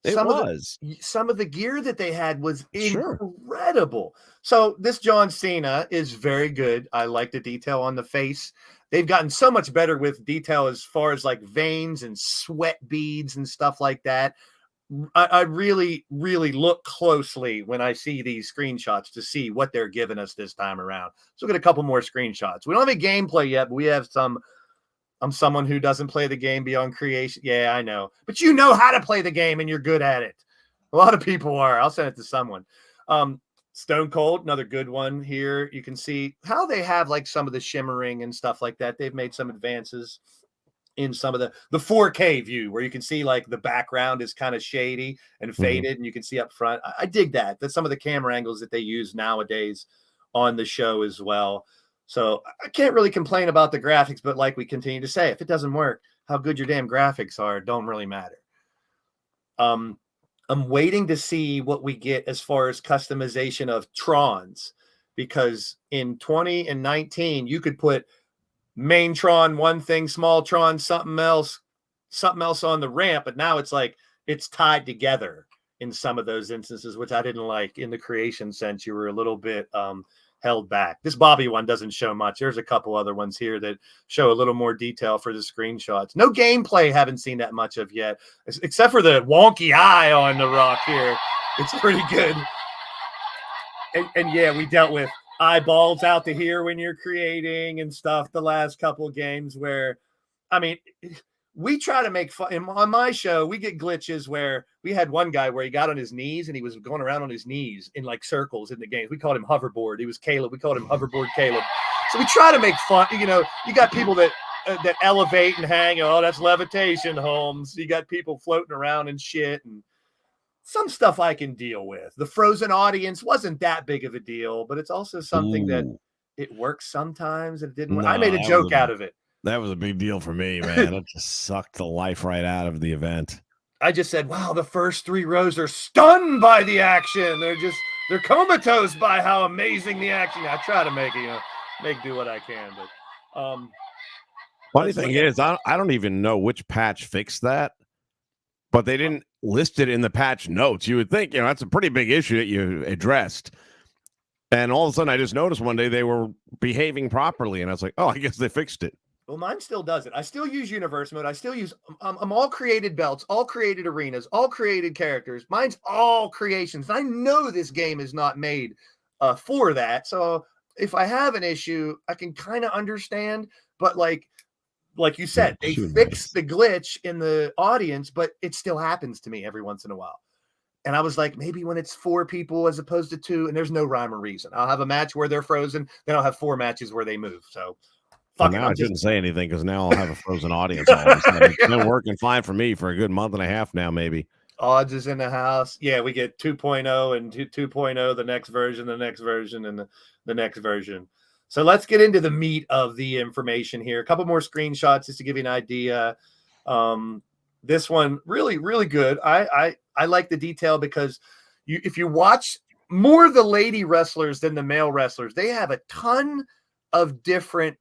It was.
Some of the gear that they had was
Sure.
incredible. So this John Cena is very good. I like the detail on the face. They've gotten so much better with detail as far as like veins and sweat beads and stuff like that. I really, really look closely when I see these screenshots to see what they're giving us this time around. Let's look at a couple more screenshots. We don't have a gameplay yet, but we have some. I'm someone who doesn't play the game beyond creation. Yeah, I know. But you know how to play the game and you're good at it. A lot of people are. I'll send it to someone. Stone Cold, another good one here. You can see how they have like some of the shimmering and stuff like that. They've made some advances in some of the 4K view where you can see like the background is kind of shady and faded and you can see up front. I dig that. That's some of the camera angles that they use nowadays on the show as well. So I can't really complain about the graphics, but like we continue to say, if it doesn't work, how good your damn graphics are don't really matter. I'm waiting to see what we get as far as customization of Trons, because in 20 and 19, you could put main Tron one thing, small Tron something else on the ramp, but now it's like it's tied together in some of those instances, which I didn't like. In the creation sense, you were a little bit held back. This Bobby one doesn't show much. There's a couple other ones here that show a little more detail for the screenshots. No gameplay, haven't seen that much of yet, except for the wonky eye on the Rock here. It's pretty good. And yeah, we dealt with eyeballs out to here when you're creating and stuff the last couple of games where, I mean, we try to make fun. On my show, we get glitches where we had one guy where he got on his knees and he was going around on his knees in like circles in the games. We called him Hoverboard. He was Caleb. We called him Hoverboard Caleb. So we try to make fun. You know, you got people that elevate and hang. Oh, that's levitation, Holmes. You got people floating around and shit, and some stuff I can deal with. The frozen audience wasn't that big of a deal, but it's also something that it works sometimes and it didn't work. I made a joke out of it.
That was a big deal for me, man. It just sucked the life right out of the event.
I just said, wow, the first 3 rows are stunned by the action. They're comatose by how amazing the action. I try to make do what I can, but
funny thing is, I don't even know which patch fixed that, but they didn't list it in the patch notes. You would think, that's a pretty big issue that you addressed. And all of a sudden, I just noticed one day they were behaving properly, and I was like, oh, I guess they fixed it.
Well, mine still does it. I still use universe mode. I still use I'm all created belts, all created arenas, all created characters. Mine's all creations. I know this game is not made for that. So if I have an issue, I can kind of understand. But like you said, they fixed the glitch in the audience, but it still happens to me every once in a while. And I was like, maybe when it's 4 people as opposed to 2, and there's no rhime or reason. I'll have a match where they're frozen, then I'll have 4 matches where they move. So
now I shouldn't say anything because now I'll have a frozen audience. All of a sudden. It's been working fine for me for a good month and a half now, maybe.
Odds is in the house. Yeah, we get 2.0 and 2.0, the next version, and the next version. So let's get into the meat of the information here. A couple more screenshots just to give you an idea. This one really, really good. I like the detail because if you watch more the lady wrestlers than the male wrestlers, they have a ton of different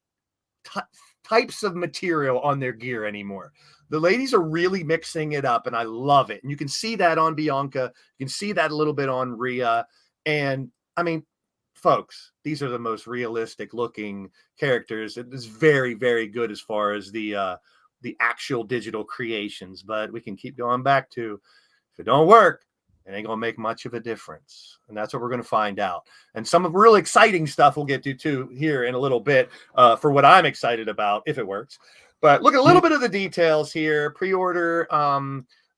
types of material on their gear anymore. The ladies are really mixing it up, and I love it. And you can see that on Bianca. You can see that a little bit on Rhea. And I mean, folks, these are the most realistic looking characters. It is very, very good as far as the actual digital creations. But we can keep going back to, if it don't work, it ain't going to make much of a difference. And that's what we're going to find out. And some of real exciting stuff we'll get to too here in a little bit for what I'm excited about, if it works. But look at a little bit of the details here. Pre-order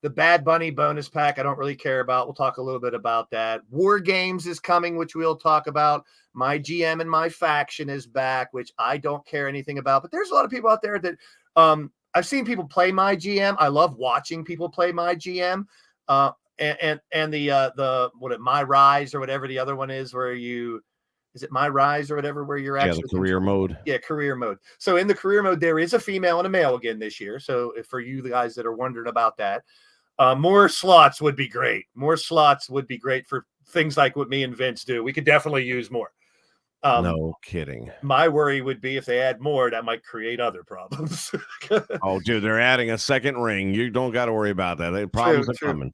the Bad Bunny bonus pack. I don't really care about. We'll talk a little bit about that. War Games is coming, which we'll talk about. My GM and my faction is back, which I don't care anything about. But there's a lot of people out there that I've seen people play my GM. I love watching people play my GM. And the My Rise or whatever the other one is, where is it My Rise or whatever, where you're actually
the career mode.
Yeah, career mode. So in the career mode, there is a female and a male again this year. So for you guys that are wondering about that, more slots would be great. More slots would be great for things like what me and Vince do. We could definitely use more.
No kidding.
My worry would be if they add more, that might create other problems.
Oh, dude, they're adding a second ring. You don't got to worry about that. The problems are coming.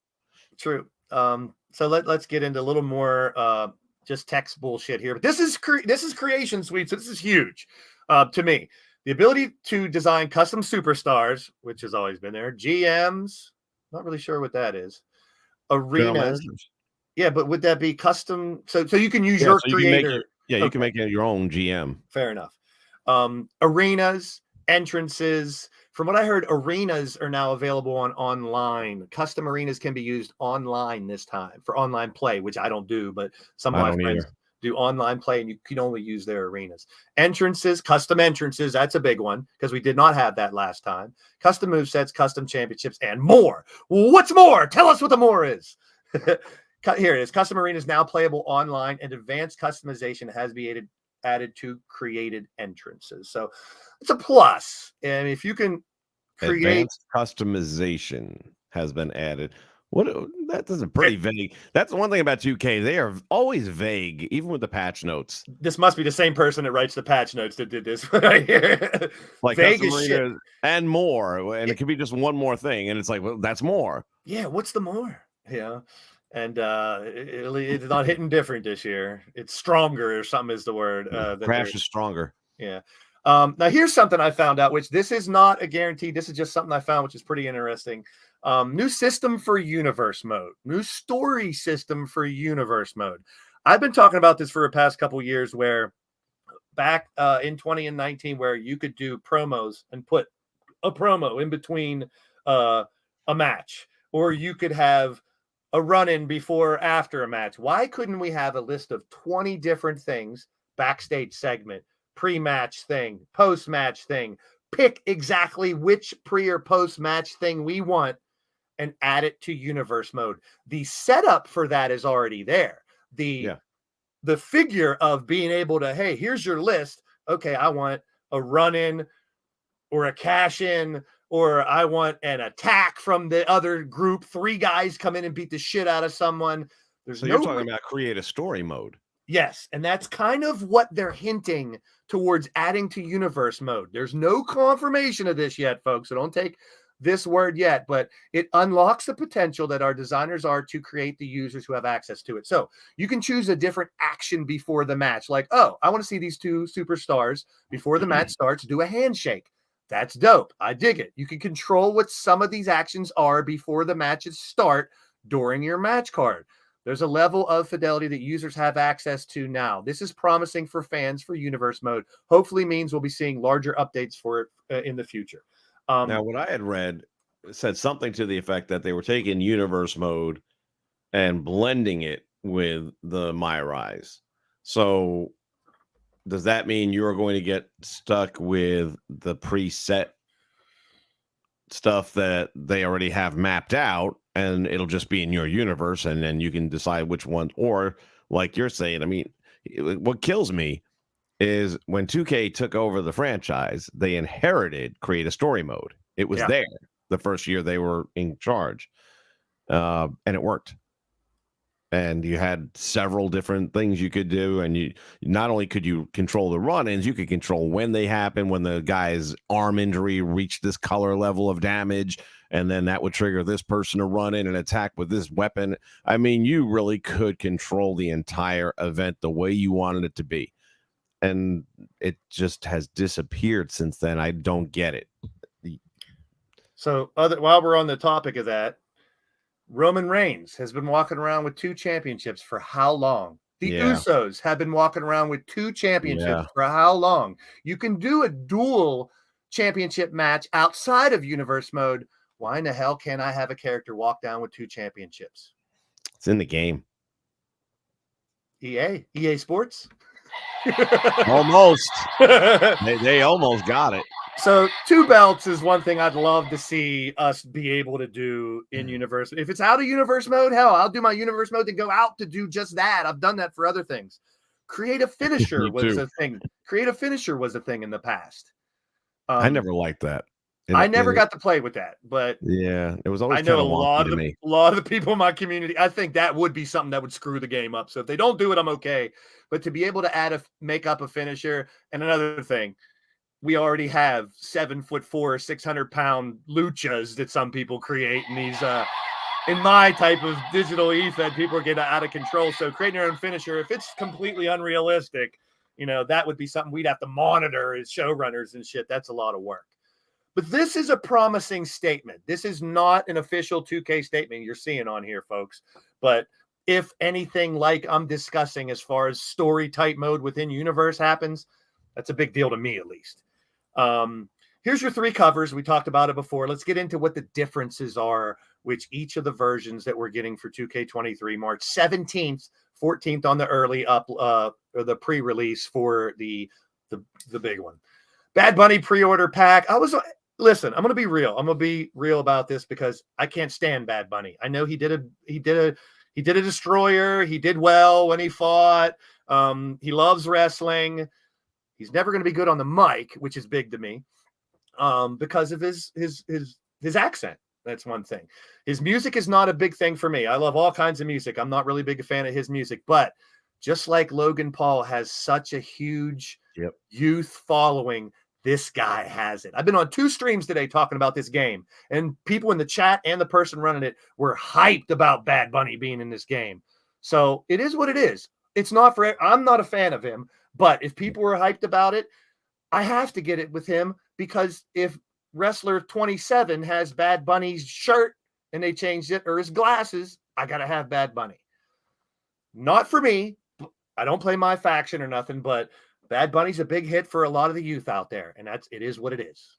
True. So let's get into a little more just text bullshit here. But this is creation suite, so this is huge to me. The ability to design custom superstars, which has always been there. GMs, not really sure what that is. Arenas. Yeah, but would that be custom? So you can use your creator.
You can make it your own GM.
Fair enough. Arenas, entrances. From what I heard, arenas are now available on online. Custom arenas can be used online this time for online play, which I don't do, but some of my friends do online play, and you can only use their arenas. Entrances, custom entrances, that's a big one because we did not have that last time. Custom movesets, custom championships, and more. What's more? Tell us what the more is. Here it is. Custom arenas now playable online, and advanced customization has been added to created entrances. So it's a plus. And if you can create
advanced customization has been added. That is a pretty vague. That's the one thing about 2K. They are always vague, even with the patch notes.
This must be the same person that writes the patch notes that did this right here.
Like vague as shit. And more. And it could be just one more thing. And it's like, well, that's more.
Yeah, what's the more? Yeah. And it's not hitting different this year. It's stronger or something is the word.
Crash is stronger.
Yeah. Now here's something I found out, which this is not a guarantee. This is just something I found, which is pretty interesting. New system for universe mode, new story system for universe mode. I've been talking about this for the past couple years, where back in 20 and 19, where you could do promos and put a promo in between a match, or you could have a run-in before or after a match. Why couldn't we have a list of 20 different things, backstage segment, pre-match thing, post-match thing, pick exactly which pre or post-match thing we want and add it to universe mode? The setup for that is already there. The figure of being able to, hey, here's your list. Okay, I want a run-in or a cash-in, or I want an attack from the other group. 3 guys come in and beat the shit out of someone.
So you're talking about create a story mode.
Yes, and that's kind of what they're hinting towards adding to universe mode. There's no confirmation of this yet, folks, so don't take this word yet, but it unlocks the potential that our designers are to create the users who have access to it. So you can choose a different action before the match, like, oh, I want to see these 2 superstars before the match starts do a handshake. That's dope. I dig it. You can control what some of these actions are before the matches start during your match card. There's a level of fidelity that users have access to now. This is promising for fans for universe mode. Hopefully means we'll be seeing larger updates for it in the future.
Now, what I had read said something to the effect that they were taking universe mode and blending it with the My Rise. So does that mean you're going to get stuck with the preset stuff that they already have mapped out, and it'll just be in your universe, and then you can decide which one? Or like you're saying, I mean, what kills me is when 2K took over the franchise, they inherited create a story mode. It was there the first year they were in charge, and it worked. And you had several different things you could do, and you not only could you control the run-ins, you could control when they happen, when the guy's arm injury reached this color level of damage, and then that would trigger this person to run in and attack with this weapon. I mean, you really could control the entire event the way you wanted it to be. And it just has disappeared since then. I don't get it.
So while we're on the topic of that, Roman Reigns has been walking around with 2 championships for how long? The Usos have been walking around with 2 championships for how long? You can do a dual championship match outside of universe mode. Why in the hell can't I have a character walk down with 2 championships?
It's in the game.
EA Sports?
Almost. they almost got it.
So 2 belts is one thing I'd love to see us be able to do in universe. If it's out of universe mode, hell, I'll do my universe mode and go out to do just that. I've done that for other things. Create a finisher was a thing. Create a finisher was a thing in the past.
I never liked that.
I never got to play with that, but
yeah, it was always.
I know a lot of the people in my community. I think that would be something that would screw the game up. So if they don't do it, I'm okay. But to be able to make up a finisher, and another thing, we already have 7'4", 600-pound luchas that some people create in these in my type of digital EFED, people are getting out of control. So creating your own finisher, if it's completely unrealistic, that would be something we'd have to monitor as showrunners and shit. That's a lot of work. But this is a promising statement. This is not an official 2K statement you're seeing on here, folks. But if anything like I'm discussing as far as story type mode within universe happens, that's a big deal to me, at least. Here's your 3 covers. We talked about it before. Let's get into what the differences are, which each of the versions that we're getting for 2K23, March 17th, 14th on the early or the pre-release for the big one. Bad Bunny pre-order pack. Listen, I'm going to be real. I'm going to be real about this because I can't stand Bad Bunny. I know he did a destroyer. He did well when he fought. He loves wrestling. He's never going to be good on the mic, which is big to me, because of his accent. That's one thing. His music is not a big thing for me. I love all kinds of music. I'm not really big a fan of his music, but just like Logan Paul has such a huge youth following, this guy has it. I've been on 2 streams today talking about this game, and people in the chat and the person running it were hyped about Bad Bunny being in this game. So it is what it is. It's not for, I'm not a fan of him, but if people were hyped about it, I have to get it with him, because if Wrestler 27 has Bad Bunny's shirt and they changed it, or his glasses, I got to have Bad Bunny. Not for me. I don't play my faction or nothing, but Bad Bunny's a big hit for a lot of the youth out there, and it is what it is.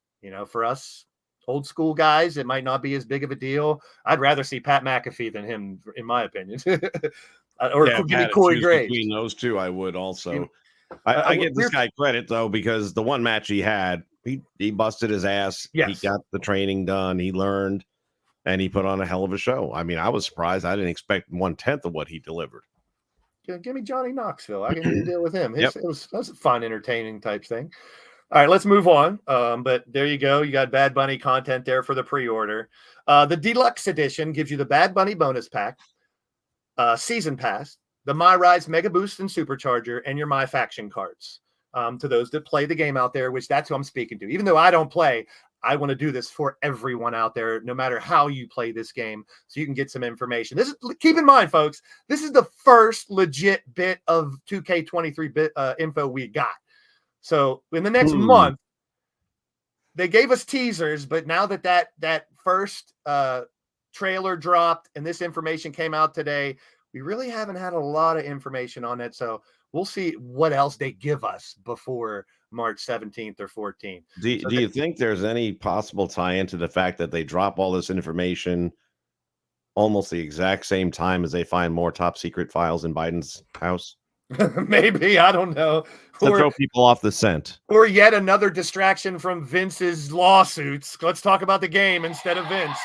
For us old school guys, it might not be as big of a deal. I'd rather see Pat McAfee than him, in my opinion. Or give me Corey Graves.
Between those 2, I would also. I give this guy credit, though, because the one match he had, he busted his ass.
Yes.
He got the training done. He learned, and he put on a hell of a show. I mean, I was surprised. I didn't expect 1/10 of what he delivered.
Give me Johnny Knoxville. I can deal with him. That was a fun, entertaining type thing. All right, let's move on. But there you go. You got Bad Bunny content there for the pre-order. The Deluxe Edition gives you the Bad Bunny bonus pack, Season Pass, the My Rise Mega Boost and Supercharger, and your My Faction cards. To those that play the game out there, which that's who I'm speaking to. Even though I don't play, I want to do this for everyone out there, no matter how you play this game, so you can get some information. Keep in mind, folks, this is the first legit bit of 2K23 info we got. So in the next month, they gave us teasers, but now that first trailer dropped and this information came out today, we really haven't had a lot of information on it. So we'll see what else they give us before March 17th or 14th.
Do you think there's any possible tie-in to the fact that they drop all this information almost the exact same time as they find more top secret files in Biden's house?
Maybe, I don't know.
To throw people off the scent.
Or yet another distraction from Vince's lawsuits. Let's talk about the game instead of Vince.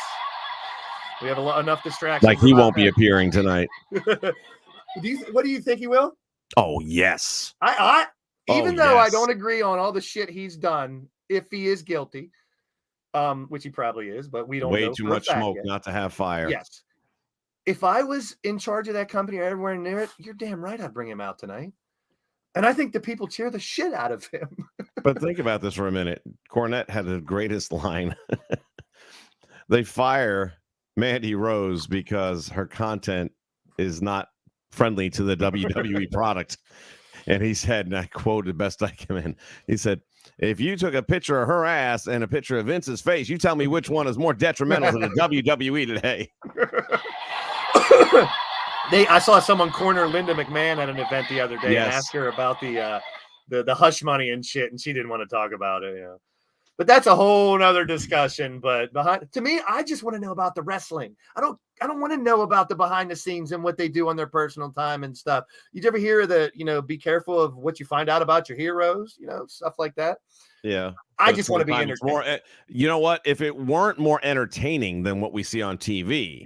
We have enough distractions.
Like he won't be appearing tonight.
What do you think he will?
Oh, yes.
Even though I don't agree on all the shit he's done, if he is guilty, which he probably is, but we don't know.
Way too much smoke not to have fire.
Yes. If I was in charge of that company or everywhere near it, you're damn right I'd bring him out tonight. And I think the people cheer the shit out of him.
But think about this for a minute. Cornette had the greatest line. They fire Mandy Rose because her content is not friendly to the WWE product. And he said, and I quote the best I can, he said, if you took a picture of her ass and a picture of Vince's face, you tell me which one is more detrimental to the WWE today.
I saw someone corner Linda McMahon at an event the other day and ask her about the hush money and shit, and she didn't want to talk about it. But that's a whole nother discussion. But to me, I just want to know about the wrestling. I don't want to know about the behind the scenes and what they do on their personal time and stuff. You ever hear that, be careful of what you find out about your heroes, stuff like that.
Yeah.
I just want to be entertained.
You know what? If it weren't more entertaining than what we see on TV,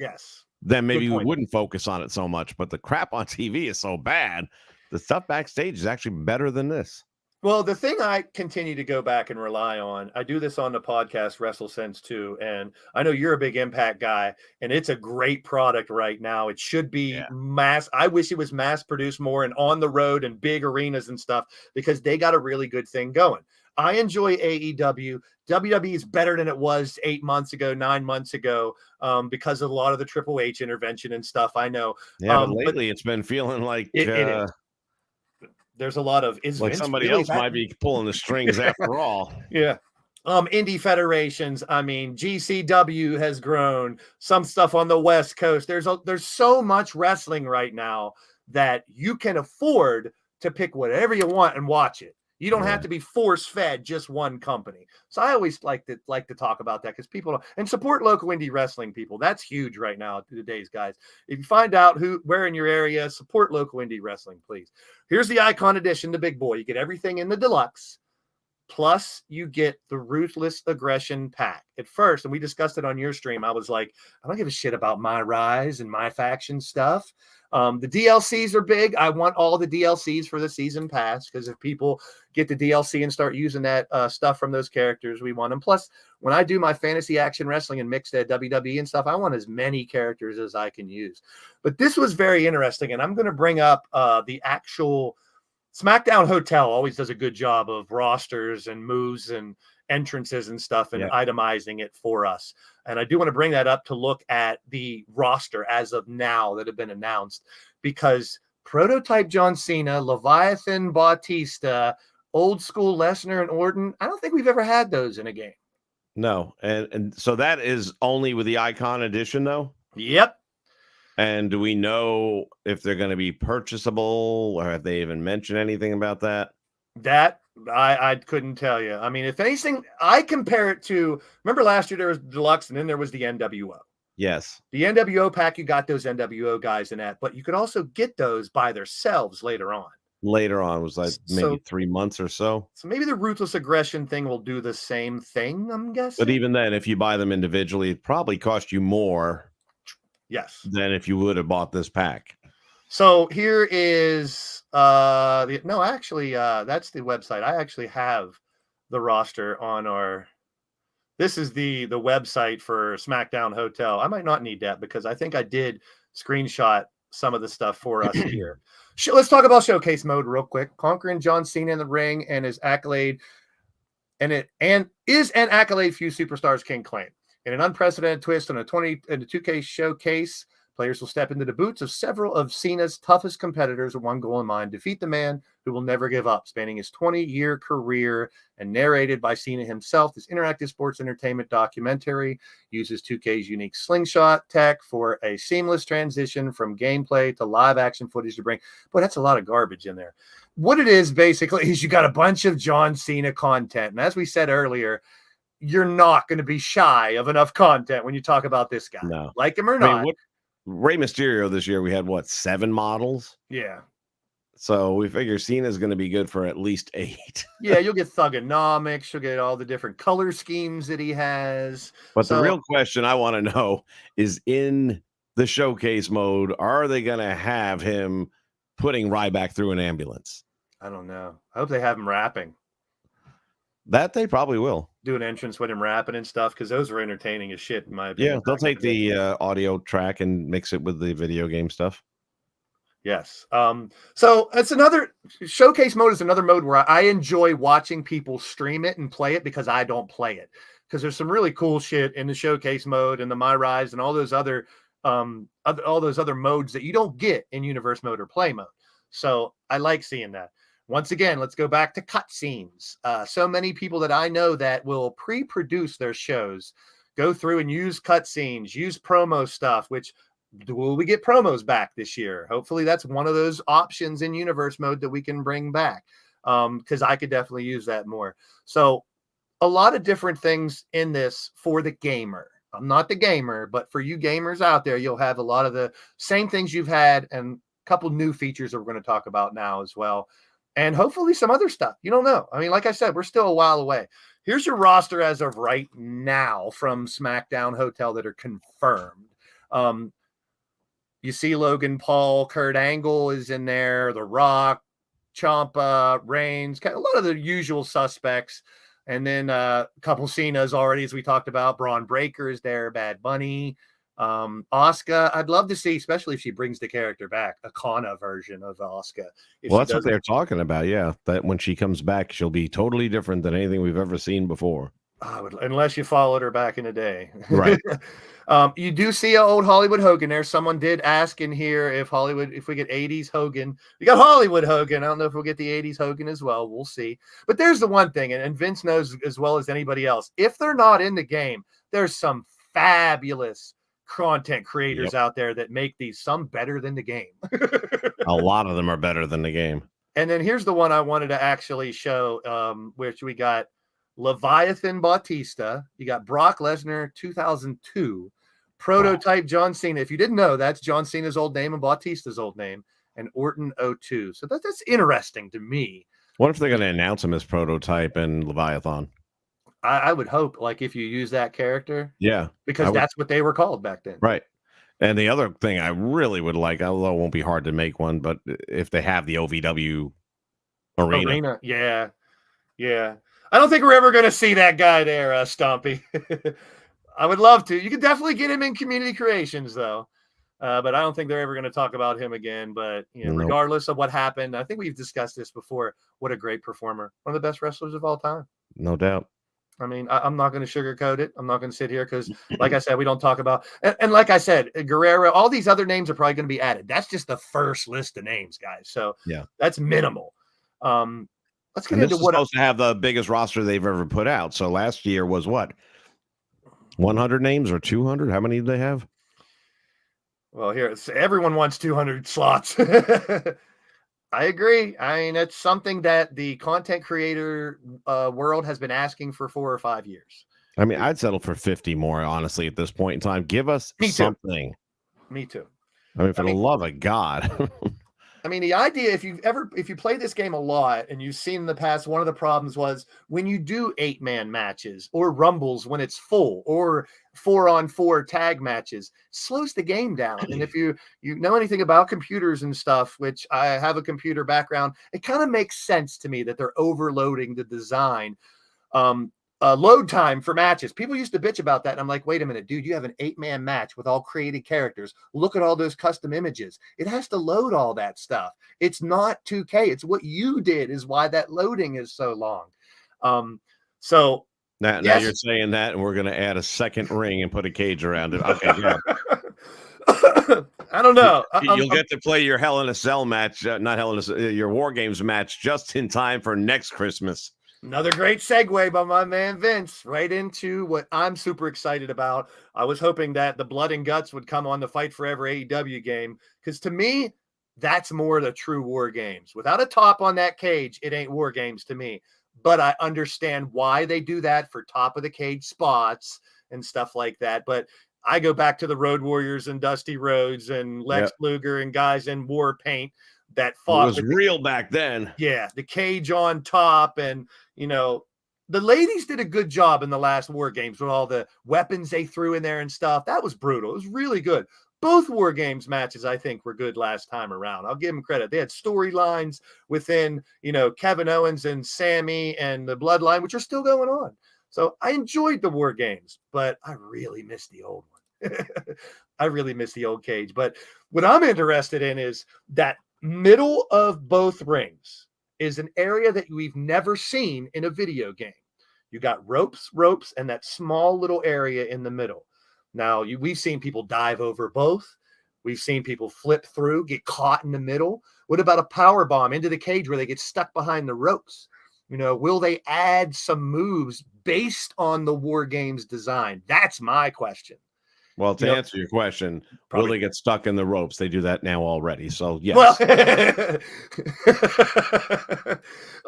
then maybe we wouldn't focus on it so much. But the crap on TV is so bad. The stuff backstage is actually better than this.
Well, the thing I continue to go back and rely on, I do this on the podcast WrestleSense too, and I know you're a big Impact guy, and it's a great product right now. It should be mass. I wish it was mass produced more and on the road and big arenas and stuff, because they got a really good thing going. I enjoy AEW. WWE is better than it was 8 months ago, 9 months ago, because of a lot of the Triple H intervention and stuff. I know.
Yeah, but lately it's been feeling like
it is. There's a lot of
like
Vince
somebody
really
else
that?
might be pulling the strings after all.
Yeah. Indie federations. I mean, GCW has grown. Some stuff on the West Coast. There's so much wrestling right now that you can afford to pick whatever you want and watch it. You don't have to be force fed just one company. So I always like to talk about that because people and support local indie wrestling people. That's huge right now today's guys. If you find out where in your area, support local indie wrestling, please. Here's the Icon Edition, the big boy. You get everything in the deluxe. Plus, you get the Ruthless Aggression pack. At first, and we discussed it on your stream, I was like, I don't give a shit about my rise and my faction stuff. The DLCs are big. I want all the DLCs for the season pass because if people get the DLC and start using that stuff from those characters, we want them. Plus, when I do my fantasy action wrestling and mixed at WWE and stuff, I want as many characters as I can use. But this was very interesting, and I'm going to bring up the actual SmackDown Hotel always does a good job of rosters and moves and entrances and stuff and itemizing it for us. And I do want to bring that up to look at the roster as of now that have been announced because prototype John Cena, Leviathan Bautista, old school Lesnar and Orton, I don't think we've ever had those in a game.
No. And so that is only with the Icon Edition, though?
Yep.
And do we know if they're going to be purchasable or have they even mentioned anything about that?
That I couldn't tell you. I mean, if anything, I compare it to, remember last year there was Deluxe and then there was the NWO.
Yes.
The NWO pack, you got those NWO guys in that, but you could also get those by themselves later on.
Later on was like maybe 3 months or so.
So maybe the Ruthless Aggression thing will do the same thing, I'm guessing.
But even then, if you buy them individually, it probably cost you more.
Yes.
Than if you would have bought this pack.
So here is that's the website. I actually have the roster on our. This is the website for SmackDown Hotel. I might not need that because I think I did screenshot some of the stuff for us here. Let's talk about showcase mode real quick. Conquering John Cena in the ring and his accolade, and is an accolade few superstars can claim. In an unprecedented twist on a 2K showcase, players will step into the boots of several of Cena's toughest competitors with one goal in mind: defeat the man who will never give up. Spanning his 20-year career and narrated by Cena himself, this interactive sports entertainment documentary uses 2K's unique slingshot tech for a seamless transition from gameplay to live action footage to bring. Boy, that's a lot of garbage in there. What it is basically is you got a bunch of John Cena content. And as we said earlier, you're not going to be shy of enough content when you talk about this guy.
No.
Like him or not.
Rey Mysterio this year, we had 7 models?
Yeah.
So we figure Cena's going to be good for at least 8.
Yeah, you'll get Thugonomics. You'll get all the different color schemes that he has.
But the real question I want to know is in the showcase mode, are they going to have him putting Ryback through an ambulance?
I don't know. I hope they have him rapping.
That they probably will.
Do an entrance with him rapping and stuff because those are entertaining as shit in my opinion.
Yeah, they'll take the audio track and mix it with the video game stuff.
Yes. So it's another showcase mode is another mode where I enjoy watching people stream it and play it because I don't play it because there's some really cool shit in the showcase mode and the My Rise and all those other modes that you don't get in universe mode or play mode. So I like seeing that. Once again, let's go back to cutscenes. So many people that I know that will pre-produce their shows go through and use cutscenes, use promo stuff, which will we get promos back this year? Hopefully that's one of those options in universe mode that we can bring back because I could definitely use that more. So a lot of different things in this for the gamer. I'm not the gamer, but for you gamers out there, you'll have a lot of the same things you've had and a couple new features that we're going to talk about now as well. And hopefully some other stuff. You don't know. I mean, like I said, we're still a while away. Here's your roster as of right now from SmackDown Hotel that are confirmed. You see Logan Paul, Kurt Angle is in there, The Rock, Ciampa, Reigns, a lot of the usual suspects. And then a couple Cenas already, as we talked about. Braun Breaker is there, Bad Bunny. Asuka, I'd love to see, especially if she brings the character back, a Kana version of Asuka.
Well, that's what they're talking about. Yeah, that when she comes back, she'll be totally different than anything we've ever seen before.
Unless you followed her back in the day.
Right.
You do see an old Hollywood Hogan there. Someone did ask in here if we get 80s Hogan. We got Hollywood Hogan. I don't know if we'll get the 80s Hogan as well. We'll see. But there's the one thing, and Vince knows as well as anybody else. If they're not in the game, there's some fabulous content creators out there that make these, some better than the game.
A lot of them are better than the game.
And then here's the one I wanted to actually show, which we got Leviathan Bautista. You got Brock Lesnar 2002, prototype John Cena. If you didn't know, that's John Cena's old name and Bautista's old name, and Orton 02. So that's interesting to me.
What if they're going to announce him as prototype and Leviathan?
I would hope, like, if you use that character.
Yeah.
Because that's what they were called back then.
Right. And the other thing I really would like, although it won't be hard to make one, but if they have the OVW arena.
Yeah. Yeah. I don't think we're ever going to see that guy there, Stompy. I would love to. You could definitely get him in Community Creations, though. But I don't think they're ever going to talk about him again. But regardless of what happened, I think we've discussed this before. What a great performer. One of the best wrestlers of all time.
No doubt.
I mean, I'm not going to sugarcoat it. I'm not going to sit here because, like I said, we don't talk about and like I said, Guerrero, all these other names are probably going to be added. That's just the first list of names, guys. So
yeah,
that's minimal. Let's get
into
what
supposed to have the biggest roster they've ever put out. So last year was what? 100 names or 200? How many did they have?
Well, here everyone wants 200 slots. I agree. I mean, it's something that the content creator world has been asking for 4 or 5 years.
I mean, I'd settle for 50 more, honestly, at this point in time. Give us something.
Me too.
I mean, for the love of God.
I mean, the idea, if you play this game a lot and you've seen in the past, one of the problems was when you do 8-man matches or rumbles when it's full or 4-on-4 tag matches, slows the game down. And if you know anything about computers and stuff, which I have a computer background, it kind of makes sense to me that they're overloading the design. Load time for matches. People used to bitch about that. And I'm like, wait a minute, dude, you have an 8-man match with all created characters. Look at all those custom images. It has to load all that stuff. It's not 2K. It's what you did is why that loading is so long. So
now you're saying that, and we're going to add a second ring and put a cage around it. Okay, yeah.
I don't know.
You'll get to play your Hell in a Cell match, your War Games match just in time for next Christmas.
Another great segue by my man Vince, right into what I'm super excited about. I was hoping that the Blood and Guts would come on the Fight Forever AEW game, because to me, that's more the true War Games. Without a top on that cage, it ain't War Games to me. But I understand why they do that for top of the cage spots and stuff like that. But I go back to the Road Warriors and Dusty Rhodes and Lex Luger and guys in war paint that fought.
It was real back then.
Yeah, the cage on top, and the ladies did a good job in the last War Games with all the weapons they threw in there and stuff. That was brutal. It was really good. Both War Games matches, I think, were good last time around. I'll give them credit. They had storylines within, Kevin Owens and Sammy and the Bloodline, which are still going on. So I enjoyed the War Games, but I really miss the old one. I really miss the old cage. But what I'm interested in is that middle of both rings is an area that we've never seen in a video game. You got ropes, and that small little area in the middle. Now, we've seen people dive over both. We've seen people flip through, get caught in the middle. What about a power bomb into the cage where they get stuck behind the ropes? Will they add some moves based on the War Games design? That's my question.
Well, to answer your question, will they get stuck in the ropes? They do that now already. So, yes.
Well,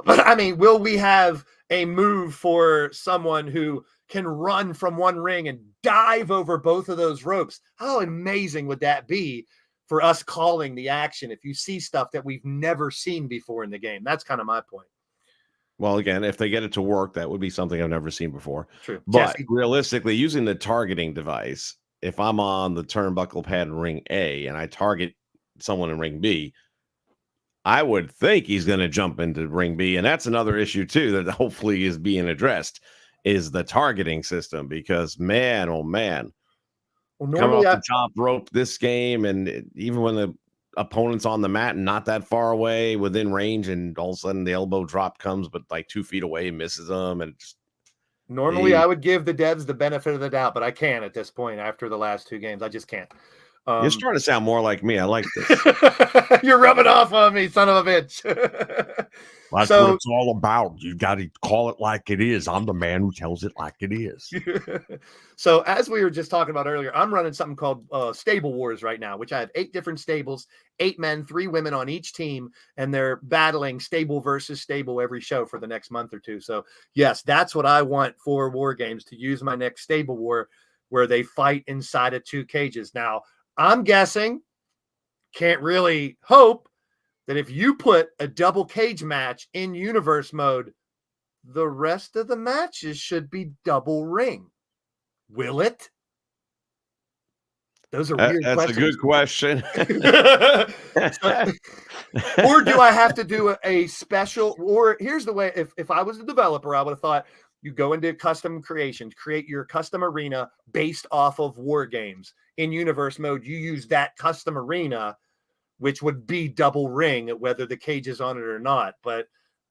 but I mean, will we have a move for someone who can run from one ring and dive over both of those ropes? How amazing would that be for us calling the action if you see stuff that we've never seen before in the game? That's kind of my point.
Well, again, if they get it to work, that would be something I've never seen before.
True.
But realistically, using the targeting device, if I'm on the turnbuckle pad in ring A and I target someone in ring B, I would think he's going to jump into ring B. And that's another issue, too, that hopefully is being addressed, is the targeting system. Because, man, oh, man.
Well,
come
normally
off the top rope this game, and even when the opponent's on the mat and not that far away within range, and all of a sudden the elbow drop comes, but like 2 feet away, misses them, and
normally I would give the devs the benefit of the doubt, but I can't at this point after the last 2 games. I just can't.
You're starting to sound more like me. I like this.
You're rubbing off on me, son of a bitch.
That's
So-
what it's all about. You got to call it like it is. I'm the man who tells it like it is.
So as we were just talking about earlier, I'm running something called Stable Wars right now, which I have 8 different stables, 8 men, 3 women on each team, and they're battling stable versus stable every show for the next month or 2. So yes, that's what I want for War Games, to use my next stable war where they fight inside of 2 cages. Now, I'm guessing, can't really hope, that if you put a double cage match in universe mode, the rest of the matches should be double ring. Will it? Those are weird
That's
questions.
a good question.
Or do I have to do a special? Or here's the way, if I was a developer, I would have thought, you go into custom creations, create your custom arena based off of War Games. In universe mode, you use that custom arena, which would be double ring, whether the cage is on it or not. But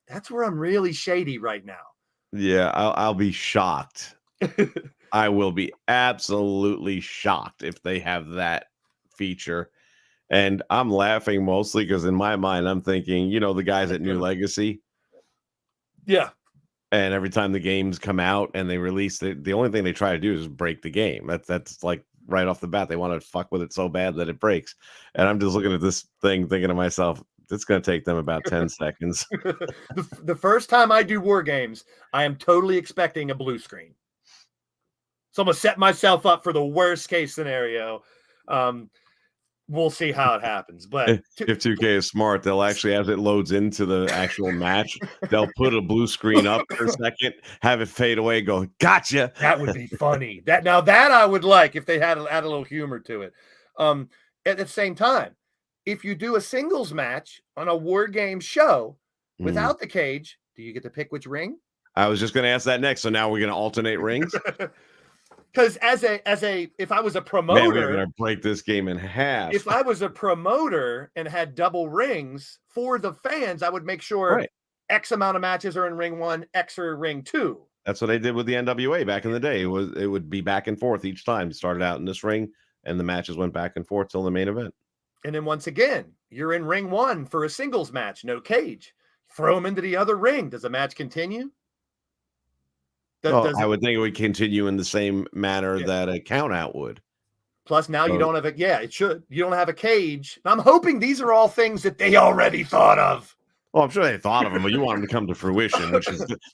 that's where I'm really shady right now.
Yeah, I'll be shocked. I will be absolutely shocked if they have that feature. And I'm laughing mostly because in my mind, I'm thinking, the guys at New Legacy.
Yeah.
And every time the games come out and they release the only thing they try to do is break the game. That's like right off the bat. They want to fuck with it so bad that it breaks. And I'm just looking at this thing thinking to myself, it's going to take them about 10 seconds.
The first time I do War Games, I am totally expecting a blue screen. So I'm going to set myself up for the worst case scenario. We'll see how it happens. But
if 2K is smart, they'll actually, as it loads into the actual match, they'll put a blue screen up for a second, have it fade away, go, gotcha.
That would be funny. That I would like if they had add a little humor to it. At the same time, if you do a singles match on a War Game show without the cage, do you get to pick which ring?
I was just going to ask that next. So now we're going to alternate rings.
Because as a if I was a promoter,
man, we're going to break this game in half.
If I was a promoter and had double rings for the fans, I would make sure X amount of matches are in ring 1, X are in ring 2.
That's what they did with the NWA back in the day. It would be back and forth each time. You started out in this ring, and the matches went back and forth till the main event.
And then once again, you're in ring 1 for a singles match, no cage. Throw them into the other ring. Does the match continue?
I would think it would continue in the same manner that a count out would.
Plus, now you don't have a it should. You don't have a cage. I'm hoping these are all things that they already thought of.
Well, I'm sure they thought of them, but you want them to come to fruition,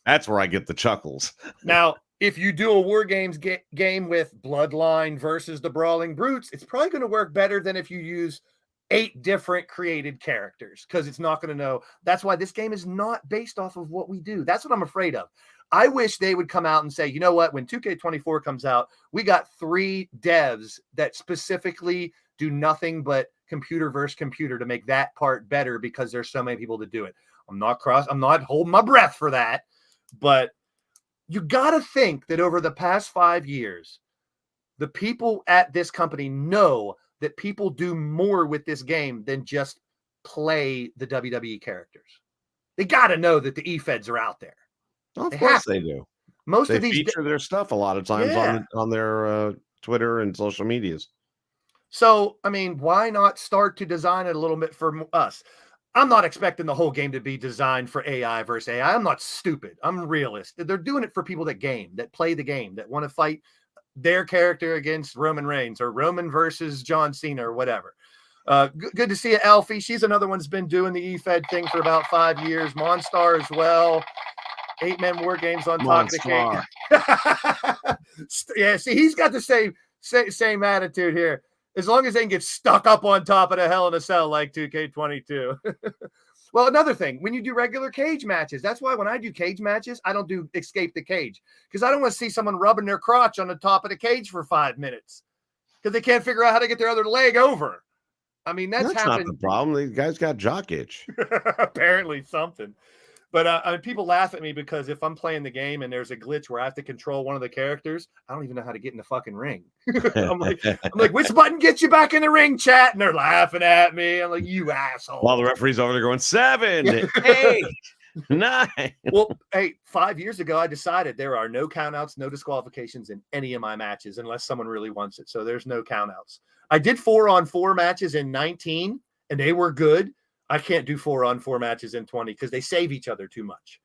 that's where I get the chuckles.
Now, if you do a War Games game with Bloodline versus the Brawling Brutes, it's probably going to work better than if you use 8 different created characters, because it's not going to know. That's why this game is not based off of what we do. That's what I'm afraid of. I wish they would come out and say, you know what, when 2K24 comes out, we got 3 devs that specifically do nothing but computer versus computer to make that part better, because there's so many people to do it. I'm not holding my breath for that, but you got to think that over the past 5 years, the people at this company know that people do more with this game than just play the WWE characters. They got to know that the e-feds are out there.
Of course they do.
Most
they
of these
feature their stuff a lot of times on their Twitter and social medias.
So, I mean, why not start to design it a little bit for us? I'm not expecting the whole game to be designed for AI versus AI. I'm not stupid. I'm realist. They're doing it for people that play the game, that want to fight their character against Roman Reigns, or Roman versus John Cena, or whatever. Good to see you, Alfie. She's another one's been doing the e-fed thing for about 5 years. Monstar as well. 8-man War Games on top of the cake. Yeah, see, he's got the same attitude here. As long as they can get stuck up on top of the Hell in a Cell like 2K22. Well, another thing, when you do regular cage matches, that's why when I do cage matches, I don't do escape the cage, because I don't want to see someone rubbing their crotch on the top of the cage for 5 minutes because they can't figure out how to get their other leg over. I mean, that's happened.
Not the problem. These guys got jock itch.
Apparently something. But people laugh at me because if I'm playing the game and there's a glitch where I have to control one of the characters, I don't even know how to get in the fucking ring. I'm like, which button gets you back in the ring, chat? And they're laughing at me. I'm like, you asshole.
While the referee's over there going 7,
Yeah.
8, 9.
Well, hey, 5 years ago, I decided there are no countouts, no disqualifications in any of my matches unless someone really wants it. So there's no countouts. I did 4-on-4 matches in 19, and they were good. I can't do 4-on-4 matches in 20 because they save each other too much.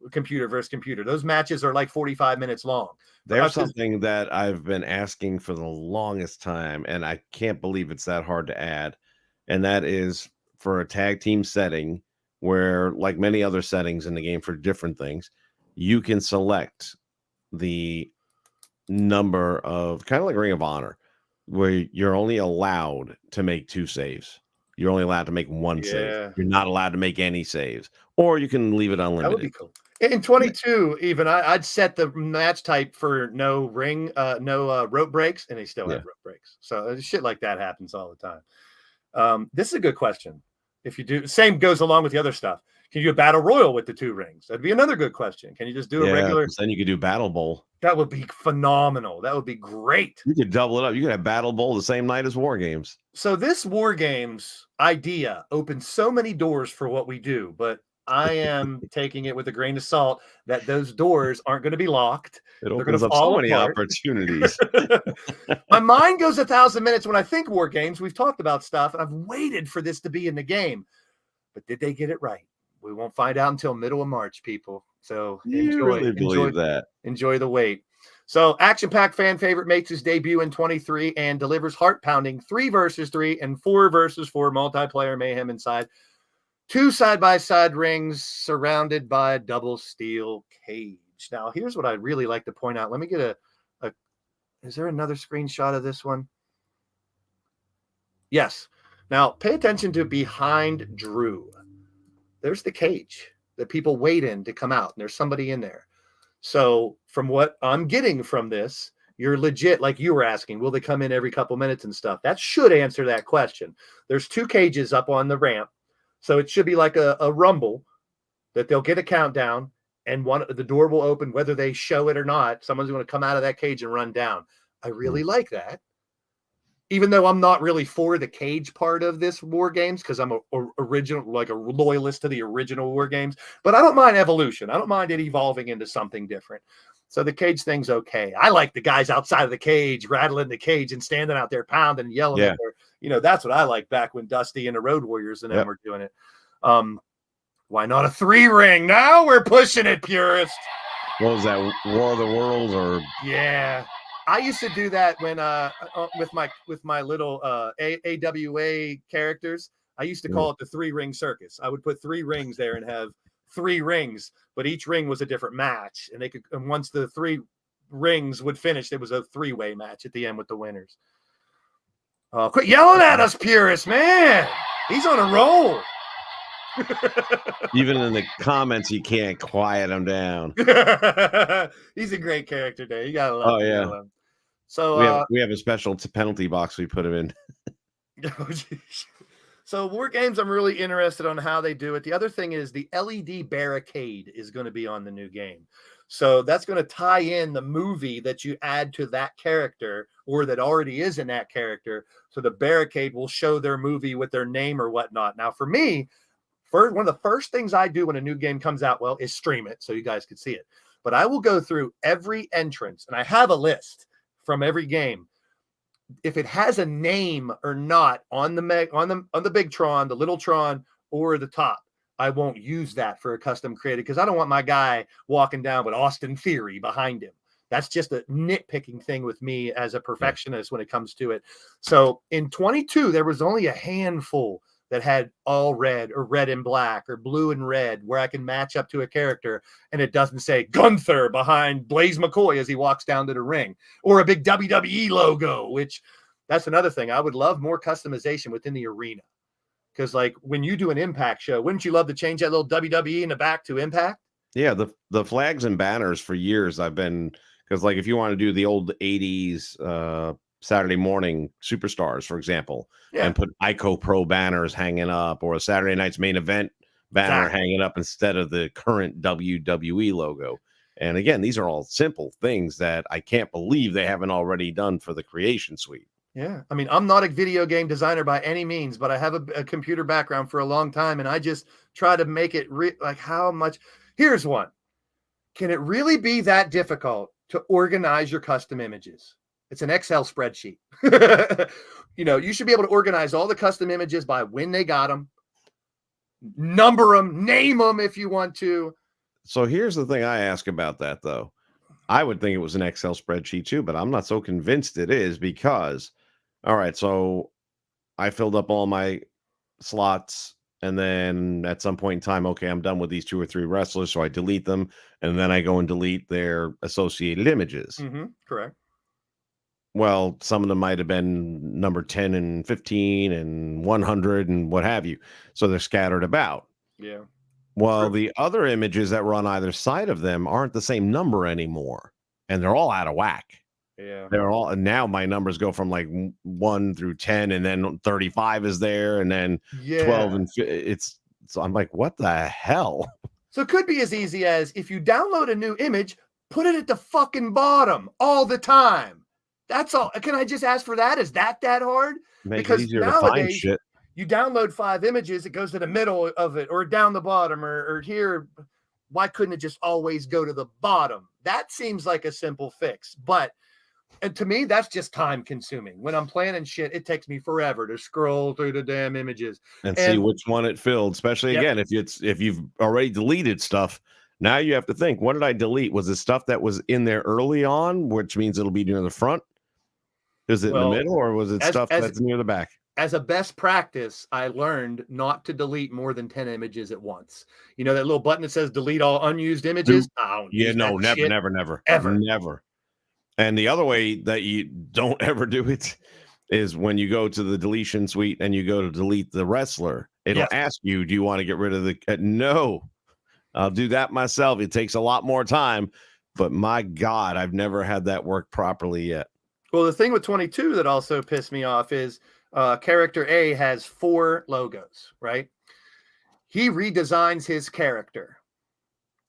Computer versus computer. Those matches are like 45 minutes long.
There's something that I've been asking for the longest time, and I can't believe it's that hard to add. And that is for a tag team setting where, like many other settings in the game for different things, you can select the number of, kind of like Ring of Honor, where you're only allowed to make 2 saves. You're only allowed to make 1 save. You're not allowed to make any saves, or you can leave it unlimited.
That would be cool. In 22, even I'd set the match type for no ring, no rope breaks, and they still have rope breaks. So shit like that happens all the time. This is a good question. If you do, same goes along with the other stuff. Can you do a battle royal with the 2 rings? That'd be another good question. Can you just do a regular?
Then you could do Battle Bowl.
That would be phenomenal. That would be great.
You could double it up. You could have Battle Bowl the same night as War Games.
So this War Games idea opens so many doors for what we do, but I am taking it with a grain of salt that those doors aren't going to be locked.
It opens up so many opportunities.
My mind goes 1,000 minutes when I think War Games. We've talked about stuff, and I've waited for this to be in the game. But did they get it right? We won't find out until middle of March, people. So enjoy the wait. So Action Pack fan favorite makes his debut in 23 and delivers heart-pounding 3 versus 3 and 4 versus 4 multiplayer mayhem inside 2 side-by-side rings surrounded by a double steel cage. Now, here's what I'd really like to point out. Let me get a is there another screenshot of this one? Yes. Now, pay attention to behind Drew. There's the cage that people wait in to come out, and there's somebody in there. So from what I'm getting from this, you're legit, like you were asking, will they come in every couple minutes and stuff? That should answer that question. There's 2 cages up on the ramp. So it should be like a rumble that they'll get a countdown and the door will open, whether they show it or not. Someone's going to come out of that cage and run down. I really like that. Even though I'm not really for the cage part of this War Games because I'm a loyalist to the original War Games, but I don't mind evolution. I don't mind it evolving into something different. So the cage thing's okay. I like the guys outside of the cage, rattling the cage and standing out there pounding and yelling at their, that's what I like back when Dusty and the Road Warriors and them were doing it. Why not a 3-ring? Now we're pushing it, purist.
What was that, War of the Worlds or?
Yeah. I used to do that when with my little AWA characters. I used to call it the 3-ring circus. I would put 3 rings there and have 3 rings, but each ring was a different match. And once the 3 rings would finish, there was a 3-way match at the end with the winners. Quit yelling at us, purists, man. He's on a roll.
Even in the comments, you can't quiet him down.
He's a great character, Dave. You gotta love him.
Oh yeah.
So
we have a special penalty box we put him in.
So War Games, I'm really interested on how they do it. The other thing is the LED Barricade is going to be on the new game. So that's going to tie in the movie that you add to that character or that already is in that character. So the Barricade will show their movie with their name or whatnot. Now, for me, one of the first things I do when a new game comes out, is stream it so you guys can see it. But I will go through every entrance, and I have a list from every game. If it has a name or not on the big Tron, the little Tron, or the top, I won't use that for a custom created because I don't want my guy walking down with Austin Theory behind him. That's just a nitpicking thing with me as a perfectionist when it comes to it. So in 22, there was only a handful that had all red or red and black or blue and red where I can match up to a character and it doesn't say Gunther behind Blaze McCoy as he walks down to the ring or a big WWE logo, which that's another thing. I would love more customization within the arena because like when you do an Impact show, wouldn't you love to change that little WWE in the back to Impact?
Yeah, the flags and banners for years I've been, because like if you want to do the old 80s Saturday morning superstars, for example, and put ICO Pro banners hanging up or a Saturday night's main event banner
Exactly.
hanging up instead of the current WWE logo. And again, these are all simple things that I can't believe they haven't already done for the Creation Suite.
Yeah. I mean, I'm not a video game designer by any means, but I have a computer background for a long time. And I just try to make it like how much. Here's one. Can it really be that difficult to organize your custom images? It's an Excel spreadsheet. You should be able to organize all the custom images by when they got them, number them, name them if you want to.
So here's the thing I ask about that, though. I would think it was an Excel spreadsheet too, but I'm not so convinced it is because, all right, so I filled up all my slots, and then at some point in time, okay, I'm done with these 2 or 3 wrestlers, so I delete them, and then I go and delete their associated images.
Correct.
Well, some of them might have been number 10 and 15 and 100 and what have you. So they're scattered about.
Yeah.
Well, the other images that were on either side of them aren't the same number anymore, and they're all out of whack.
Yeah.
They're all, and now my numbers go from like 1 through 10, and then 35 is there, and then 12 and so I'm like, what the hell?
So it could be as easy as if you download a new image, put it at the fucking bottom all the time. That's all. Can I just ask for that? Is that hard?
Make it easier to find shit.
You download 5 images, it goes to the middle of it or down the bottom or here. Why couldn't it just always go to the bottom? That seems like a simple fix. And to me, that's just time consuming. When I'm planning shit, it takes me forever to scroll through the damn images
and see which one it filled, especially again, if you've already deleted stuff. Now you have to think, what did I delete? Was it stuff that was in there early on, which means it'll be near the front? Is it in the middle, or was it stuff that's near the back?
As a best practice, I learned not to delete more than 10 images at once. You know, that little button that says delete all unused images?
Never. Never. And the other way that you don't ever do it is when you go to the deletion suite and you go to delete the wrestler. It'll ask you, do you want to get rid of the... no, I'll do that myself. It takes a lot more time. But my God, I've never had that work properly yet.
Well, the thing with 22 that also pissed me off is character A has 4 logos, right? He redesigns his character.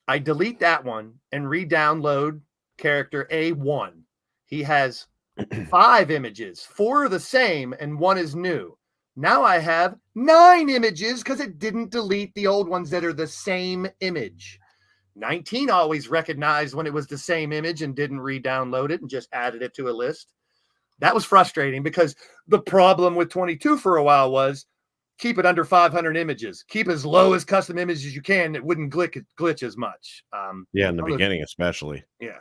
I delete that one and re-download character A1. He has 5 images, 4 are the same and 1 is new. Now I have 9 images because it didn't delete the old ones that are the same image. 19 always recognized when it was the same image and didn't re-download it and just added it to a list. That was frustrating because the problem with 22 for a while was keep it under 500 images. Keep as low as custom images as you can. It wouldn't glitch as much.
In the beginning especially.
Yeah.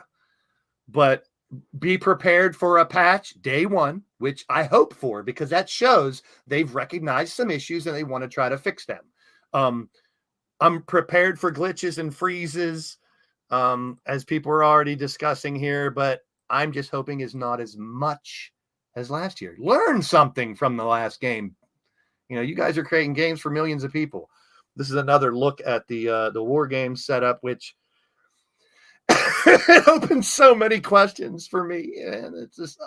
But be prepared for a patch day 1, which I hope for, because that shows they've recognized some issues and they want to try to fix them. I'm prepared for glitches and freezes, as people are already discussing here, but I'm just hoping is not as much as last year. Learn something from the last game. You know, you guys are creating games for millions of people. This is another look at the war game setup, which it opens so many questions for me. And it's just,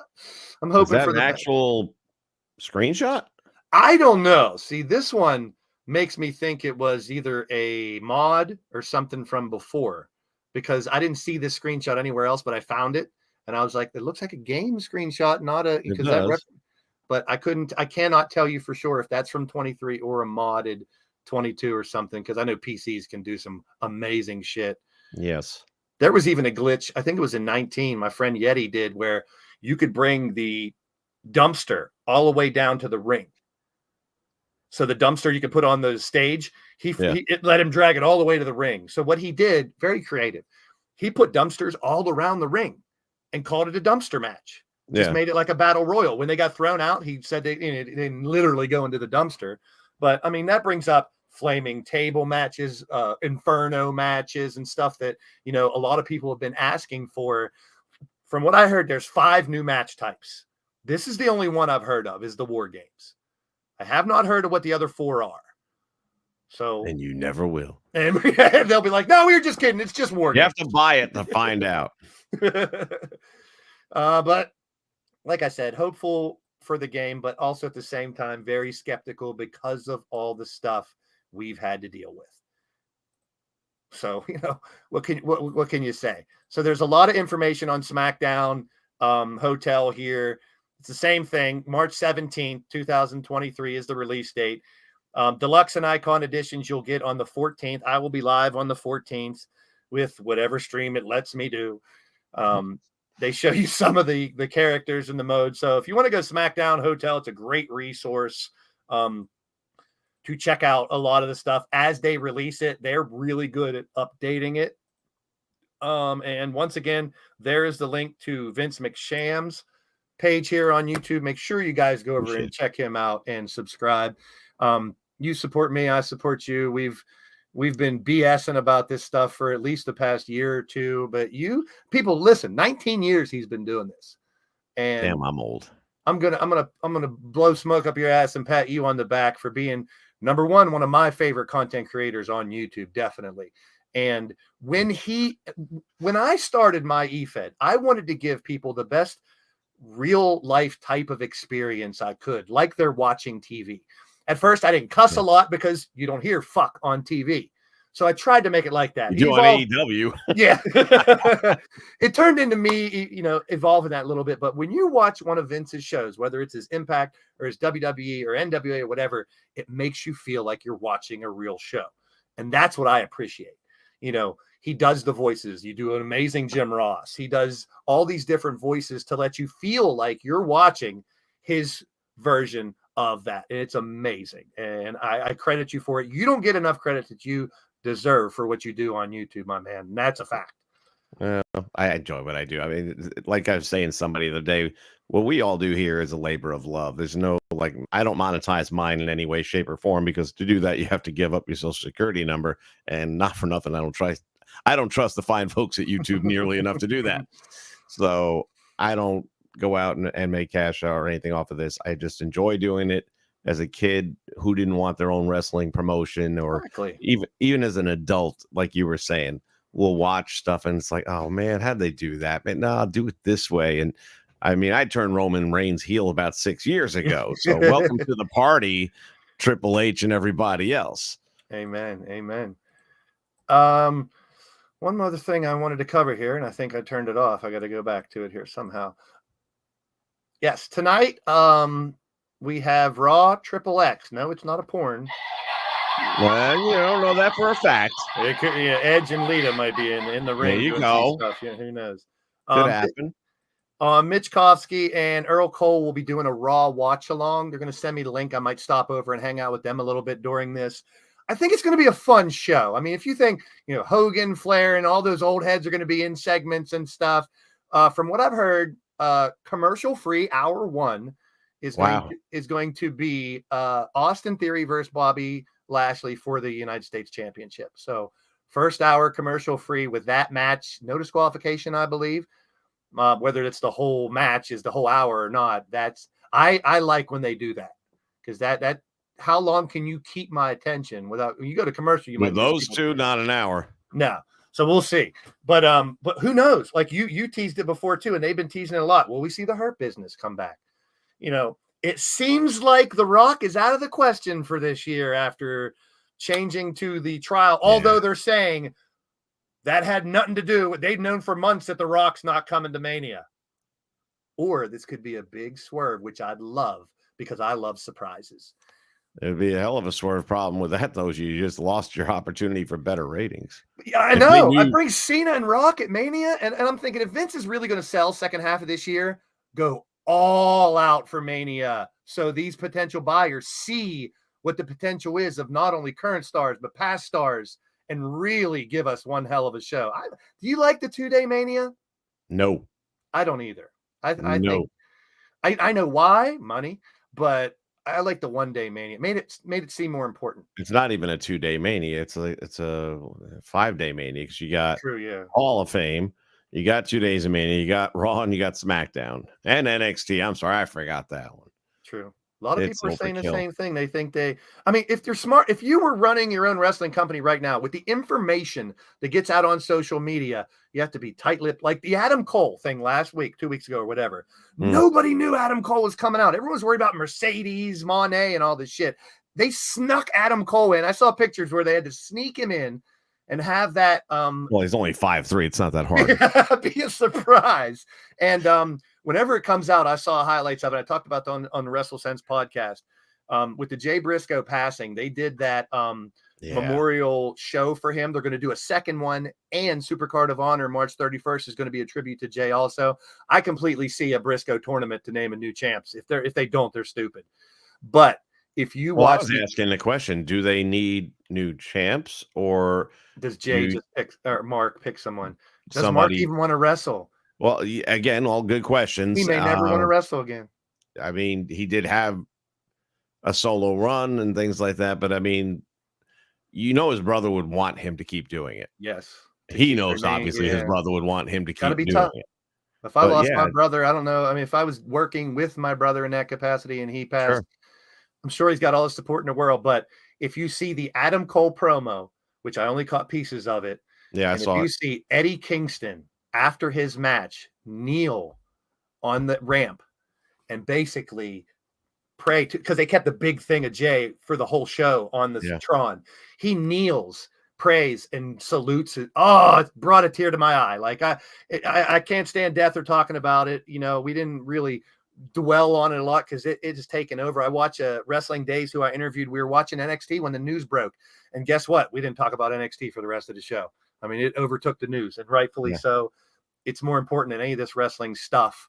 I'm hoping for the
actual screenshot.
I don't know. See, this one makes me think it was either a mod or something from before, because I didn't see this screenshot anywhere else, but I found it and I was like, it looks like a game screenshot, not a, because that but I cannot tell you for sure if that's from 23 or a modded 22 or something, because I know PCs can do some amazing shit.
Yes.
There was even a glitch, I think it was in 19, my friend Yeti did, where you could bring the dumpster all the way down to the ring. So the dumpster you could put on the stage, it let him drag it all the way to the ring. So what he did, very creative, he put dumpsters all around the ring and called it a dumpster match. Just made it like a battle royal. When they got thrown out, he said they didn't literally go into the dumpster. But I mean, that brings up flaming table matches, inferno matches and stuff that, you know, a lot of people have been asking for. From what I heard, there's 5 new match types. This is the only one I've heard of, is the war games. I have not heard of what the other 4 are. So,
and you never will.
And they'll be like, no, we were just kidding. It's just war games.
You have to buy it to find out.
But like I said, hopeful for the game, but also at the same time, very skeptical because of all the stuff we've had to deal with. So, what can you say? So there's a lot of information on SmackDown Hotel here. It's the same thing. March 17th, 2023 is the release date. Deluxe and Icon editions you'll get on the 14th. I will be live on the 14th with whatever stream it lets me do. They show you some of the characters and the modes. So if you want to go SmackDown Hotel, it's a great resource to check out a lot of the stuff as they release it. They're really good at updating it. And once again, there is the link to Vince McSham's page here on YouTube. Make sure you guys go over and check him out and subscribe. You support me, I support you. We've been BSing about this stuff for at least the past year or two, but you people listen, 19 years he's been doing this. And
damn, I'm old.
I'm gonna blow smoke up your ass and pat you on the back for being number one of my favorite content creators on YouTube, definitely. And when I started my eFed, I wanted to give people the best real life type of experience I could, like they're watching TV. At first, I didn't cuss a lot because you don't hear fuck on TV. So I tried to make it like that.
You do on AEW.
Yeah. It turned into me, evolving that a little bit. But when you watch one of Vince's shows, whether it's his Impact or his WWE or NWA or whatever, it makes you feel like you're watching a real show. And that's what I appreciate. He does the voices. You do an amazing Jim Ross. He does all these different voices to let you feel like you're watching his version of that. And it's amazing. And I credit you for it. You don't get enough credit that you deserve for what you do on YouTube, my man. And that's a fact.
I enjoy what I do. I mean, like I was saying somebody the other day, what we all do here is a labor of love. There's no, I don't monetize mine in any way, shape, or form, because to do that, you have to give up your social security number. And not for nothing, I don't trust the fine folks at YouTube nearly enough to do that. So I don't go out and make cash or anything off of this. I just enjoy doing it. As a kid who didn't want their own wrestling promotion, or even as an adult, like you were saying, we'll watch stuff and it's like, oh man, how'd they do that? Man, no, I'll do it this way. And I mean, I turned Roman Reigns heel about 6 years ago. So welcome to the party, Triple H and everybody else.
Amen. Amen. One other thing I wanted to cover here, and I think I turned it off. I got to go back to it here somehow. Yes, tonight, we have Raw Triple X. No, it's not a porn.
Well, you don't know that for a fact.
It could, Edge and Lita might be in the ring.
There you go.
Stuff. Yeah, who knows?
Could happen.
Mitch Kofsky and Earl Cole will be doing a Raw watch along. They're going to send me the link. I might stop over and hang out with them a little bit during this. I think it's going to be a fun show. I mean, if you think, Hogan, Flair, and all those old heads are going to be in segments and stuff, from what I've heard, commercial free hour one is going to be Austin Theory versus Bobby Lashley for the United States Championship. So first hour commercial free with that match, no disqualification, I believe. Whether it's the whole match is the whole hour or not, I like when they do that, because that how long can you keep my attention without, when you go to commercial, you
with those two, not an hour.
No. So we'll see. But who knows? Like you teased it before too, and they've been teasing it a lot. Will we see the Hurt Business come back? It seems like The Rock is out of the question for this year after changing to the trial, although they're saying that had nothing to do with, they've known for months that The Rock's not coming to Mania. Or this could be a big swerve, which I'd love, because I love surprises.
It'd be a hell of a swerve problem with that, though. You just lost your opportunity for better ratings.
Yeah, I know. I bring Cena and Rock at Mania, and I'm thinking, if Vince is really going to sell second half of this year, go all out for Mania, so these potential buyers see what the potential is of not only current stars but past stars, and really give us one hell of a show. Do you like the 2-day Mania?
No,
I don't either. I think I know why, money, but I like the 1-day Mania. Made it seem more important.
It's not even a 2-day Mania. It's a 5-day Mania, because you got Hall of Fame. You got 2 days of Mania. You got Raw and you got SmackDown and NXT. I'm sorry, I forgot that one.
True. A lot of people are saying the same thing. They think if they're smart, if you were running your own wrestling company right now with the information that gets out on social media, you have to be tight-lipped. Like the Adam Cole thing last week, 2 weeks ago or whatever. Nobody knew Adam Cole was coming out. Everyone was worried about Mercedes, Moné, and all this shit. They snuck Adam Cole in. I saw pictures where they had to sneak him in and have that
Well, he's only 5'3". It's not that hard.
be a surprise. And whenever it comes out, I saw highlights of it. I talked about it on the WrestleSense podcast. With the Jay Briscoe passing, they did that memorial show for him. They're going to do a second one, and Supercard of Honor March 31st is going to be a tribute to Jay also. I completely see a Briscoe tournament to name a new champs. If they don't, they're stupid. But if you watch,
I was asking the question: do they need new champs, or
does Jay just pick, or Mark pick someone? Does
somebody,
Mark even want to wrestle?
Well, again, all good questions.
He may never want to wrestle again.
I mean, he did have a solo run and things like that, but I mean, his brother would want him to keep doing it.
Yes,
he knows obviously his brother would want him to keep doing it.
If I lost my brother, I don't know. I mean, if I was working with my brother in that capacity and he passed, I'm sure he's got all the support in the world. But if you see the Adam Cole promo, which I only caught pieces of it,
I saw.
If you see Eddie Kingston after his match kneel on the ramp and basically pray to, because they kept the big thing of Jay for the whole show on the Tron. He kneels, prays, and salutes it. Oh, it brought a tear to my eye. Like I can't stand death or talking about it. We didn't really dwell on it a lot because it is taken over. I watch Wrestling Days, who I interviewed. We were watching NXT when the news broke, and guess what? We didn't talk about NXT for the rest of the show. I mean, it overtook the news, and rightfully so. It's more important than any of this wrestling stuff,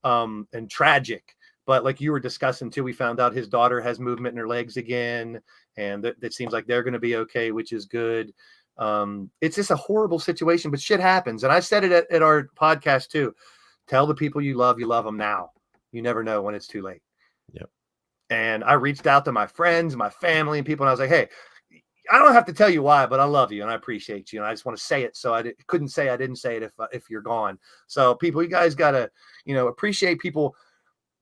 and tragic. But like you were discussing too, we found out his daughter has movement in her legs again, and that seems like they're going to be okay, which is good. It's just a horrible situation, but shit happens. And I said it at our podcast too. Tell the people you love them now. You never know when it's too late.
Yep.
And I reached out to my friends, my family, and people, and I was like, hey, I don't have to tell you why, but I love you and I appreciate you. And I just want to say it. So I couldn't say I didn't say it if you're gone. So people, you guys got to, appreciate people.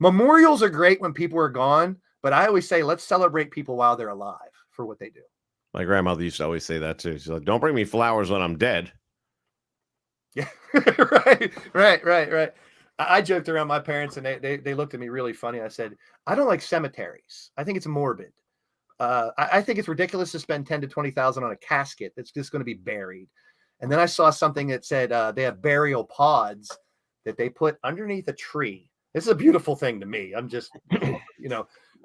Memorials are great when people are gone, but I always say, let's celebrate people while they're alive for what they do. My
grandmother used to always say that too. She's like, don't bring me flowers when I'm dead.
Yeah. Right. I joked around my parents and they looked at me really funny. I said, I don't like cemeteries. I think it's morbid. I think it's ridiculous to spend 10 to 20,000 on a casket that's just going to be buried. And then I saw something that said they have burial pods that they put underneath a tree. This is a beautiful thing to me. I'm just,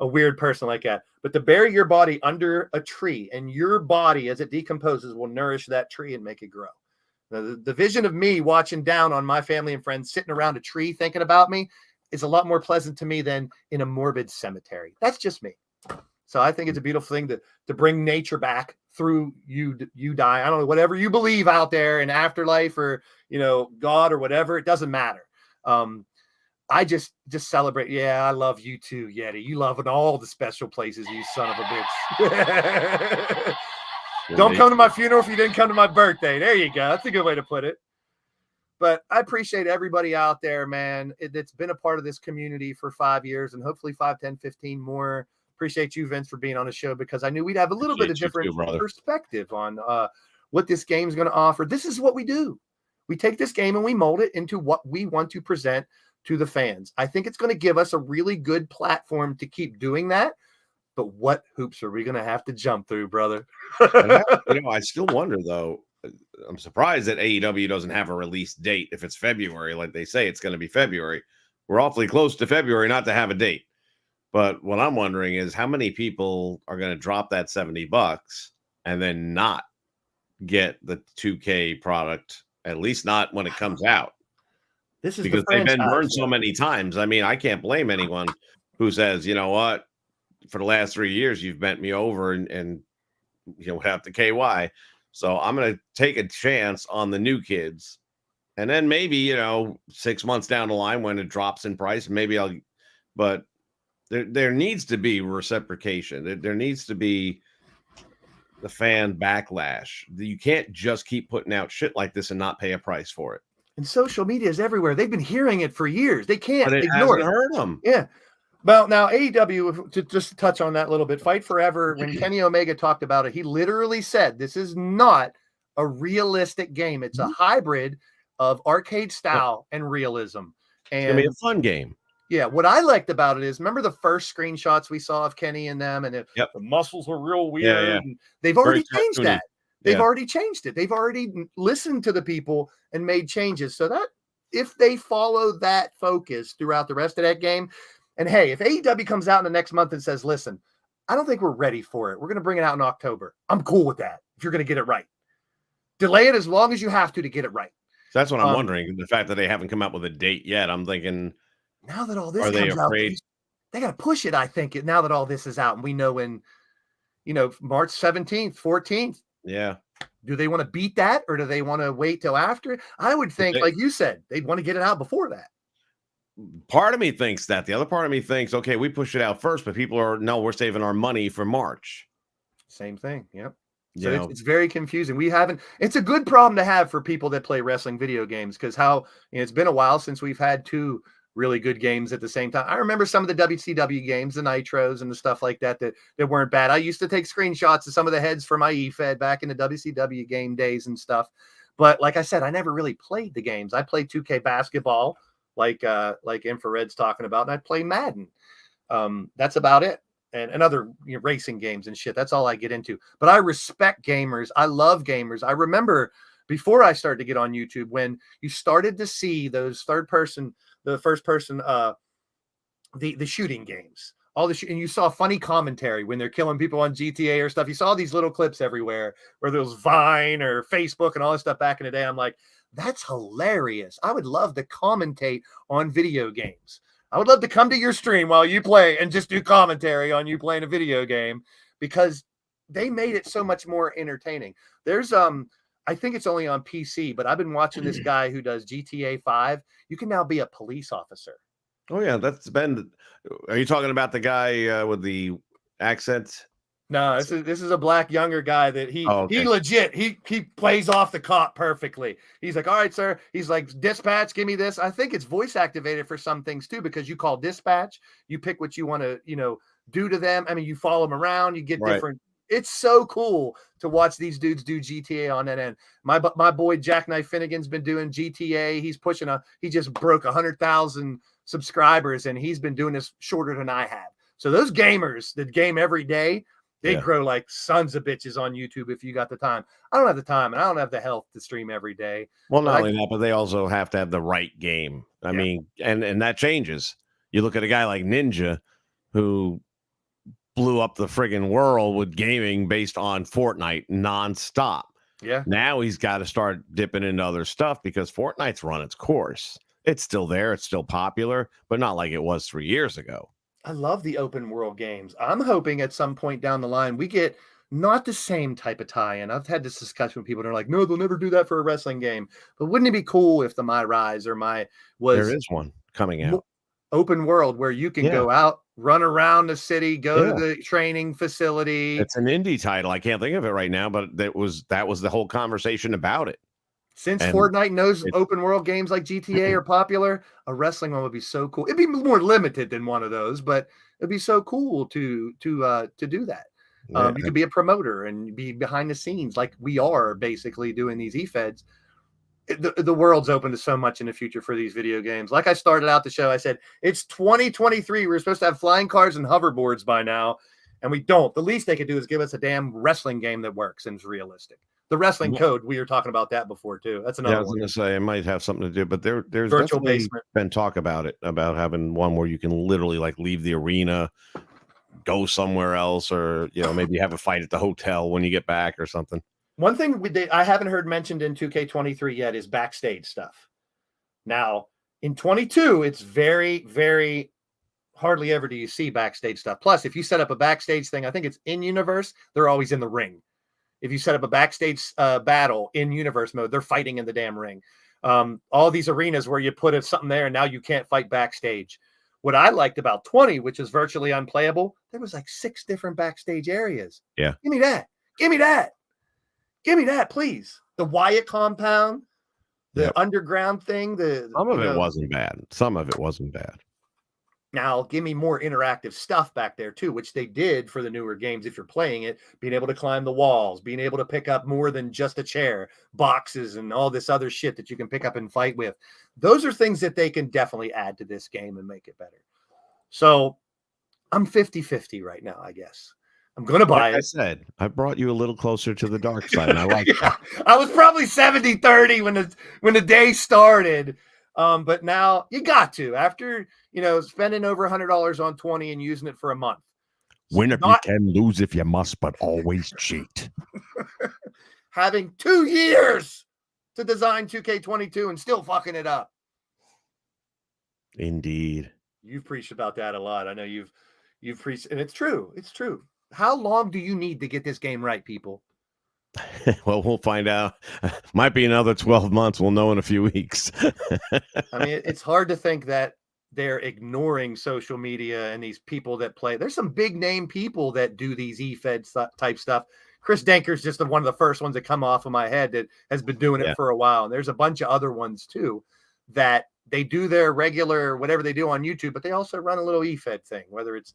a weird person like that. But to bury your body under a tree, and your body, as it decomposes, will nourish that tree and make it grow. Now, the vision of me watching down on my family and friends sitting around a tree thinking about me is a lot more pleasant to me than in a morbid cemetery. That's just me. So I think it's a beautiful thing to bring nature back through you die. I don't know, whatever you believe out there in afterlife or, God or whatever, it doesn't matter. I just celebrate. Yeah, I love you too, Yeti. You love in all the special places, you son of a bitch. Don't come to my funeral if you didn't come to my birthday. There you go. That's a good way to put it. But I appreciate everybody out there, man. It's been a part of this community for 5 years and hopefully 5, 10, 15 more. Appreciate you, Vince, for being on the show because I knew we'd have a little bit of different perspective on what this game is going to offer. This is what we do. We take this game and we mold it into what we want to present to the fans. I think it's going to give us a really good platform to keep doing that. But what hoops are we going to have to jump through, brother?
I still wonder, though. I'm surprised that AEW doesn't have a release date. If it's February, like they say, it's going to be February. We're awfully close to February not to have a date. But what I'm wondering is how many people are going to drop that $70 and then not get the 2K product, at least not when it comes out.
This is
because they've been burned so many times. I mean, I can't blame anyone who says, you know what, for the last 3 years, you've bent me over and without the KY. So I'm going to take a chance on the new kids. And then maybe, 6 months down the line when it drops in price, maybe but there needs to be reciprocation. There needs to be the fan backlash. You can't just keep putting out shit like this and not pay a price for it.
And social media is everywhere. They've been hearing it for years. They can't
ignore it. Hurt them.
Yeah. Well, now AEW, to just touch on that a little bit, Fight Forever, when Kenny Omega talked about it, he literally said, this is not a realistic game. It's a hybrid of arcade style and realism. And
it's going to be a fun game.
Yeah. What I liked about it is, remember the first screenshots we saw of Kenny and them, and the muscles were real weird.
Yeah.
And they've already changed that. They've already changed it. They've already listened to the people and made changes. So that if they follow that focus throughout the rest of that game, and hey, if AEW comes out in the next month and says, listen, I don't think we're ready for it. We're going to bring it out in October. I'm cool with that. If you're going to get it right, delay it as long as you have to get it right.
So that's what I'm wondering. The fact that they haven't come up with a date yet, I'm thinking,
now that all this
are they
comes out,
afraid?
they got to push it. I think now that all this is out and we know when, March 17th, 14th.
Yeah.
Do they want to beat that or do they want to wait till after? I would think, like you said, they'd want to get it out before that.
Part of me thinks that. The other part of me thinks, okay, we push it out first, but people are, no, we're saving our money for March.
Same thing. Yep. So it's very confusing. It's a good problem to have for people that play wrestling video games because it's been a while since we've had two really good games at the same time. I remember some of the WCW games, the Nitros and the stuff like that weren't bad. I used to take screenshots of some of the heads for my eFed back in the WCW game days and stuff. But like I said, I never really played the games. I played 2K basketball, like Infrared's talking about, and I play Madden. That's about it. And other racing games and shit. That's all I get into. But I respect gamers. I love gamers. I remember before I started to get on YouTube when you started to see those the first person, the shooting games, and you saw funny commentary when they're killing people on GTA or stuff. You saw these little clips everywhere, whether it was Vine or Facebook and all this stuff back in the day. I'm like, that's hilarious. I would love to commentate on video games. I would love to come to your stream while you play and just do commentary on you playing a video game because they made it so much more entertaining. There's, I think it's only on PC, but I've been watching this guy who does GTA 5. You can now be a police officer.
Oh, yeah. Are you talking about the guy with the accent?
No, this is a black younger guy that he legit, he plays off the cop perfectly. He's like, all right, sir. He's like, dispatch, give me this. I think it's voice activated for some things too, because you call dispatch, you pick what you want to, do to them. I mean, you follow them around, you get different. It's so cool to watch these dudes do GTA on that end. My boy Jackknife Finnegan's been doing GTA. He's he just broke 100,000 subscribers, and he's been doing this shorter than I have. So those gamers that game every day, they grow like sons of bitches on YouTube if you got the time. I don't have the time, and I don't have the health to stream every day.
Well, not only that, but they also have to have the right game. I mean, and that changes. You look at a guy like Ninja, who blew up the friggin' world with gaming based on Fortnite nonstop. Yeah. Now he's got to start dipping into other stuff because Fortnite's run its course. It's still there. It's still popular, but not like it was 3 years ago.
I love the open world games. I'm hoping at some point down the line we get not the same type of tie-in. I've had this discussion with people and they're like, no, they'll never do that for a wrestling game. But wouldn't it be cool if the My Rise or
there is one coming out.
Open world where you can go out, run around the city, go to the training facility.
It's an indie title. I can't think of it right now, but that was the whole conversation about it.
Since Fortnite knows open world games like GTA are popular, a wrestling one would be so cool. It'd be more limited than one of those, but it'd be so cool to do that. You could be a promoter and be behind the scenes like we are basically doing these eFeds. The world's open to so much in the future for these video games. Like I started out the show, I said, it's 2023. We're supposed to have flying cars and hoverboards by now, and we don't. The least they could do is give us a damn wrestling game that works and is realistic. The wrestling code, we were talking about that before too. That's another one.
I was going to say it might have something to do, but there's
virtual basement.
Been talk about it, about having one where you can literally like leave the arena, go somewhere else, or maybe have a fight at the hotel when you get back or something.
One thing I haven't heard mentioned in 2K23 yet is backstage stuff. Now, in 22, it's very, very hardly ever do you see backstage stuff. Plus, if you set up a backstage thing, I think it's in universe, they're always in the ring. If you set up a backstage battle in universe mode, they're fighting in the damn ring. All these arenas where you put something there and now you can't fight backstage. What I liked about 20, which is virtually unplayable, there was like 6 different backstage areas.
Yeah.
Give me that. Give me that. Give me that, please. The Wyatt compound, the underground thing.
Some of it wasn't bad. Some of it wasn't bad.
Now, give me more interactive stuff back there, too, which they did for the newer games. If you're playing it, being able to climb the walls, being able to pick up more than just a chair, boxes, and all this other shit that you can pick up and fight with. Those are things that they can definitely add to this game and make it better. So I'm 50-50 right now, I guess. I'm gonna buy
Like I
it.
said, I brought you a little closer to the dark side, and I like
Yeah, I was probably 70-30 when the day started. But now you got to, after spending over $100 on 20 and using it for a month.
Win if you
Not
can, lose if you must, but always cheat.
having 2 years to design 2K22 and still fucking it up.
Indeed.
You've preached about that a lot. I know you've preached, and it's true. It's true. How long do you need to get this game right, people?
Well, we'll find out. Might be another 12 months. We'll know in a few weeks.
I mean, it's hard to think that they're ignoring social media and these people that play. There's some big name people that do these e-fed type stuff. Chris Denker's just one of the first ones that come off of my head that has been doing it for a while. And there's a bunch of other ones too that they do their regular whatever they do on YouTube, but they also run a little e-fed thing, whether it's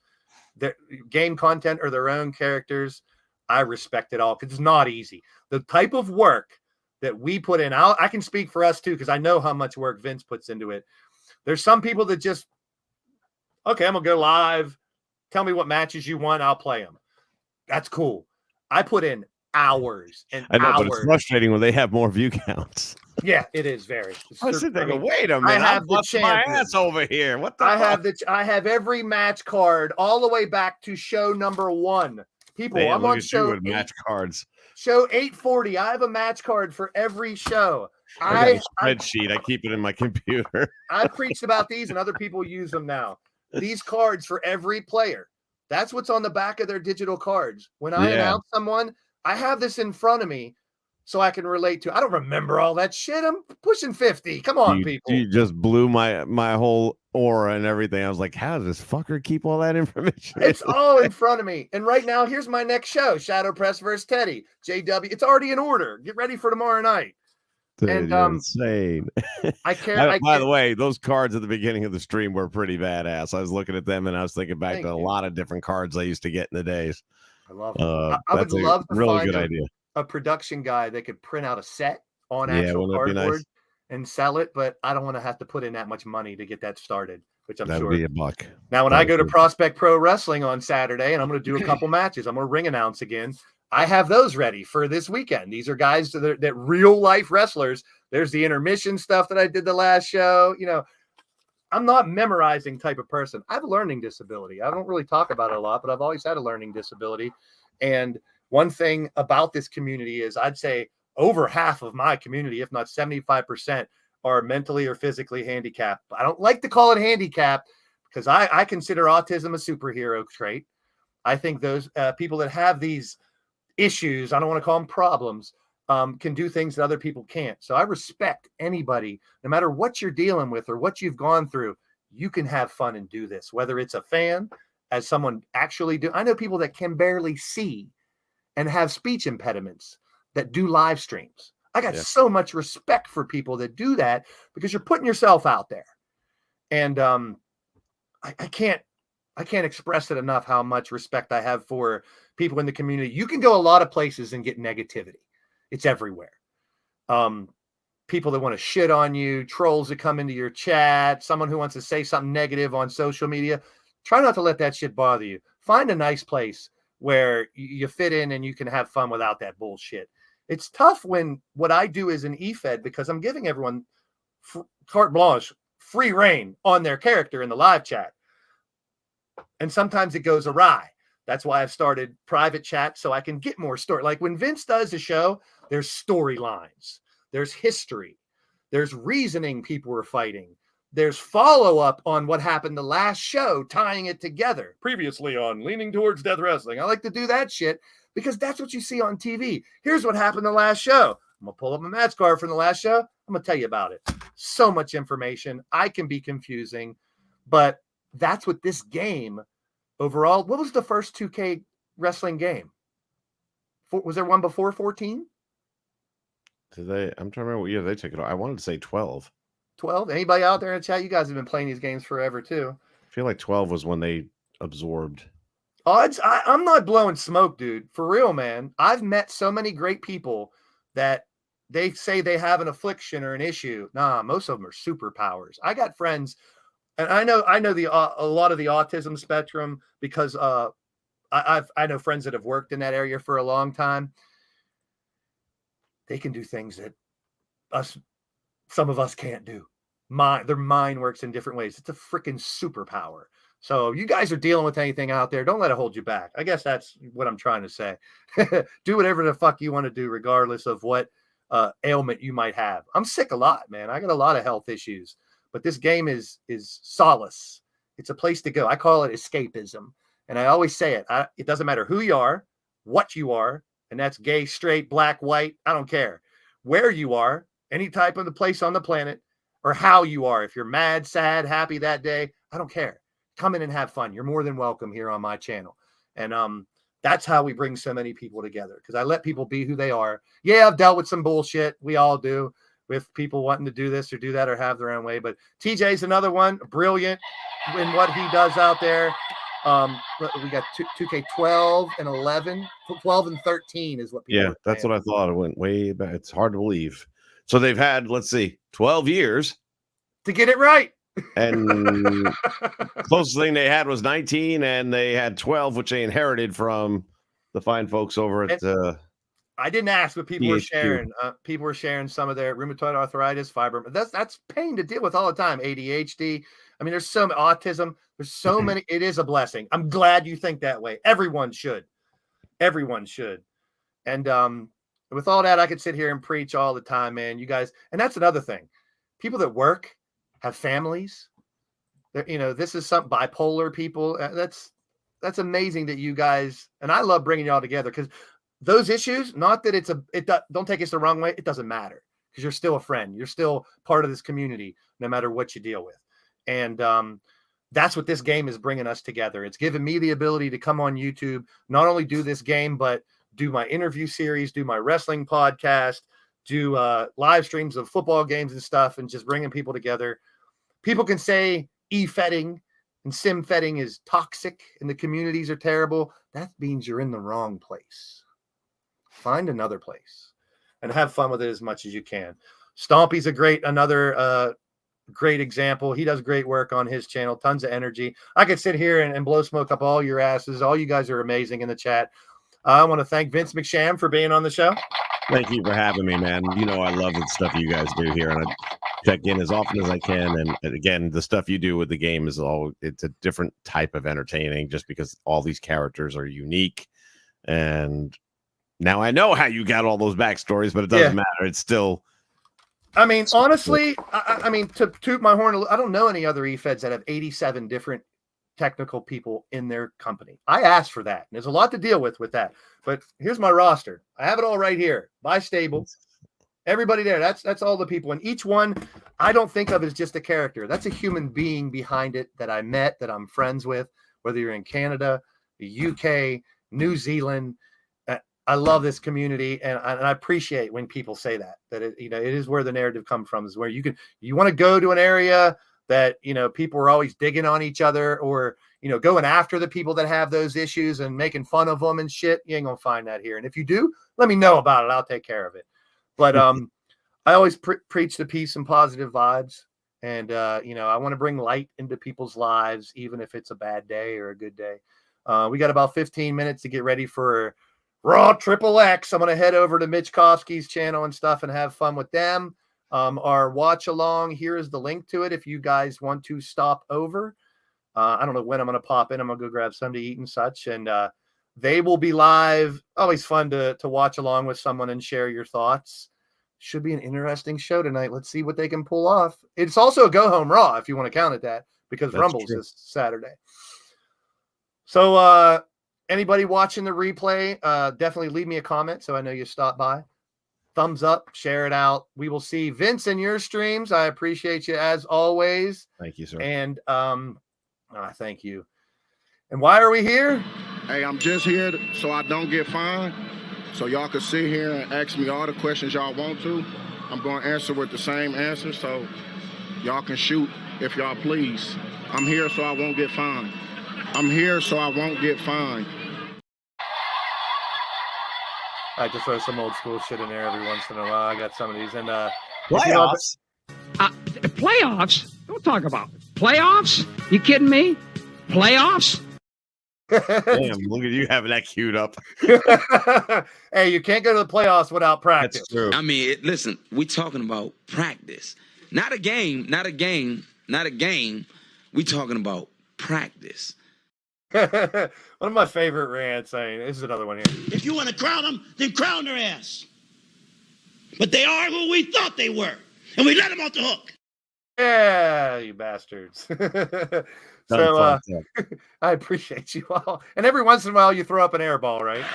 their game content or their own characters. I respect it all because it's not easy. The type of work that we put in, I can speak for us too, because I know how much work Vince puts into it. There's some people that just, okay, I'm going to go live. Tell me what matches you want. I'll play them. That's cool. I put in hours and
I know,
hours.
but it's frustrating when they have more view counts.
Yeah, it is very.
I sit there and go, wait a minute, I'm busting my ass over here. What the fuck?
I have every match card all the way back to show number 1. People,
Man,
I'm
look
on
at
show
you with match cards.
Show 840. I have a match card for every show.
I got a spreadsheet. I keep it in my computer.
I've preached about these, and other people use them now. These cards for every player. That's what's on the back of their digital cards. When I announce someone, I have this in front of me so I can relate to. I don't remember all that shit. I'm pushing 50. Come on, people.
You just blew my whole aura and everything. I was like, how does this fucker keep all that information?
It's all in front of me. And right now, here's my next show, Shadow Press versus Teddy. JW. It's already in order. Get ready for tomorrow night.
Dude,
and
you're insane. By the way, those cards at the beginning of the stream were pretty badass. I was looking at them and I was thinking back to a lot of different cards I used to get in the days.
I love them. I would love to
really
find
good idea.
A production guy that could print out a set on actual cardboard and sell it, but I don't want to have to put in that much money to get that started, which I'm sure
would be a buck.
Now, when I go to Prospect Pro Wrestling on Saturday and I'm going to do a couple matches, I'm going to ring announce again. I have those ready for this weekend. These are guys that real life wrestlers. There's the intermission stuff that I did the last show. I'm not memorizing type of person. I have a learning disability. I don't really talk about it a lot, but I've always had a learning disability. And one thing about this community is I'd say over half of my community, if not 75%, are mentally or physically handicapped. I don't like to call it handicap because I consider autism a superhero trait. I think those people that have these issues, I don't want to call them problems, can do things that other people can't. So I respect anybody, no matter what you're dealing with or what you've gone through, you can have fun and do this, whether it's a fan, as someone actually do. I know people that can barely see and have speech impediments that do live streams. I got so much respect for people that do that because you're putting yourself out there. And I can't express it enough how much respect I have for people in the community. You can go a lot of places and get negativity. It's everywhere. People that want to shit on you, trolls that come into your chat, someone who wants to say something negative on social media. Try not to let that shit bother you. Find a nice place where you fit in and you can have fun without that bullshit. It's tough when what I do is an e-fed because I'm giving everyone carte blanche, free reign on their character in the live chat. And sometimes it goes awry. That's why I've started private chat so I can get more story. Like when Vince does a show, there's storylines, there's history, there's reasoning people are fighting. There's follow-up on what happened the last show, tying it together. Previously on Leaning Towards Death Wrestling. I like to do that shit because that's what you see on TV. Here's what happened the last show. I'm going to pull up my match card from the last show. I'm going to tell you about it. So much information. I can be confusing, but that's what this game overall. What was the first 2K wrestling game? Was there one before 14?
I'm trying to remember what year they took it. I wanted to say 12.
12. Anybody out there in the chat? You guys have been playing these games forever too.
I feel like 12 was when they absorbed.
Odds. I'm not blowing smoke, dude. For real, man. I've met so many great people that they say they have an affliction or an issue. Nah, most of them are superpowers. I got friends, and I know a lot of the autism spectrum because I know friends that have worked in that area for a long time. They can do things that some of us can't do. Their mind works in different ways. It's a freaking superpower. So you guys are dealing with anything out there, don't let it hold you back. I guess that's what I'm trying to say. Do whatever the fuck you want to do, regardless of what ailment you might have. I'm sick a lot, man. I got a lot of health issues, but this game is solace. It's a place to go. I call it escapism. And I always say it. It doesn't matter who you are, what you are, and that's gay, straight, black, white. I don't care. Where you are, any type of the place on the planet, or how you are. If you're mad, sad, happy that day, I don't care. Come in and have fun. You're more than welcome here on my channel. And that's how we bring so many people together, because I let people be who they are. Yeah, I've dealt with some bullshit. We all do, with people wanting to do this or do that or have their own way. But TJ's another one, brilliant in what he does out there. We got 2K12 and 11, 12 and 13 is what people.
Yeah, that's what I thought. It went way back. It's hard to believe. So they've had, let's see, 12 years
to get it right.
And closest thing they had was 19, and they had 12, which they inherited from the fine folks over at
I didn't ask, but people were
DHQ.
sharing. People were sharing some of their rheumatoid arthritis, fibromyalgia. That's pain to deal with all the time. ADHD. I mean, there's some autism. There's so many. It is a blessing. I'm glad you think that way. Everyone should. Everyone should. And with all that, I could sit here and preach all the time, man. You guys, and that's another thing. People that work, have families. This is some bipolar people. That's amazing that you guys, and I love bringing y'all together, because those issues, not that don't take us the wrong way. It doesn't matter, because you're still a friend. You're still part of this community, no matter what you deal with. And that's what this game is bringing us together. It's given me the ability to come on YouTube, not only do this game, but do my interview series, do my wrestling podcast, do live streams of football games and stuff, and just bringing people together. People can say e-fetting and sim-fetting is toxic and the communities are terrible. That means you're in the wrong place. Find another place and have fun with it as much as you can. Stompy's another great example. He does great work on his channel, tons of energy. I could sit here and blow smoke up all your asses. All you guys are amazing in the chat. I want to thank Vince McSham for being on the show.
Thank you for having me, man. I love the stuff you guys do here, and I check in as often as I can. And again, the stuff you do with the game it's a different type of entertaining, just because all these characters are unique. And now I know how you got all those backstories, but it doesn't matter. It's still.
I mean, honestly, I mean, to toot my horn, I don't know any other eFeds that have 87 different technical people in their company. I asked for that. And there's a lot to deal with that. But here's my roster. I have it all right here. By stable. Everybody there. That's all the people. And each one I don't think of as just a character. That's a human being behind it that I met, that I'm friends with, whether you're in Canada, the UK, New Zealand. I love this community, and I appreciate when people say that it is where the narrative comes from, is where you want to go to an area that, people are always digging on each other, or, going after the people that have those issues and making fun of them and shit. You ain't going to find that here. And if you do, let me know about it. I'll take care of it. But I always preach the peace and positive vibes. And, I want to bring light into people's lives, even if it's a bad day or a good day. We got about 15 minutes to get ready for Raw Triple X. I'm going to head over to Mitch Kofsky's channel and stuff and have fun with them. Our watch along, here is the link to it if you guys want to stop over. I don't know when I'm going to pop in. I'm going to go grab something to eat and such. And they will be live. Always fun to watch along with someone and share your thoughts. Should be an interesting show tonight. Let's see what they can pull off. It's also a go home Raw, if you want to count it that, because
That's
Rumble's
true.
this Saturday. So anybody watching the replay, definitely leave me a comment so I know you stopped by. Thumbs up, share it out. We will see Vince in your streams. I appreciate you as always.
Thank you, sir.
And thank you. And why are we here?
Hey, I'm just here so I don't get fined. So y'all can sit here and ask me all the questions y'all want to. I'm going to answer with the same answer, so y'all can shoot if y'all please. I'm here so I won't get fined. I'm here so I won't get fined.
I just throw some old school shit in there every once in a while. I got some of these. And
Playoffs? Playoffs? Don't talk about it. Playoffs? You kidding me? Playoffs?
Damn, look at you having that queued up.
Hey, you can't go to the playoffs without practice.
That's true.
I mean, listen, we talking about practice, not a game, not a game, not a game. We talking about practice.
One of my favorite rants. This is another one here.
If you want to crown them, then crown their ass. But they are who we thought they were, and we let them off the hook.
Yeah, you bastards. So I appreciate you all. And every once in a while you throw up an air ball, right?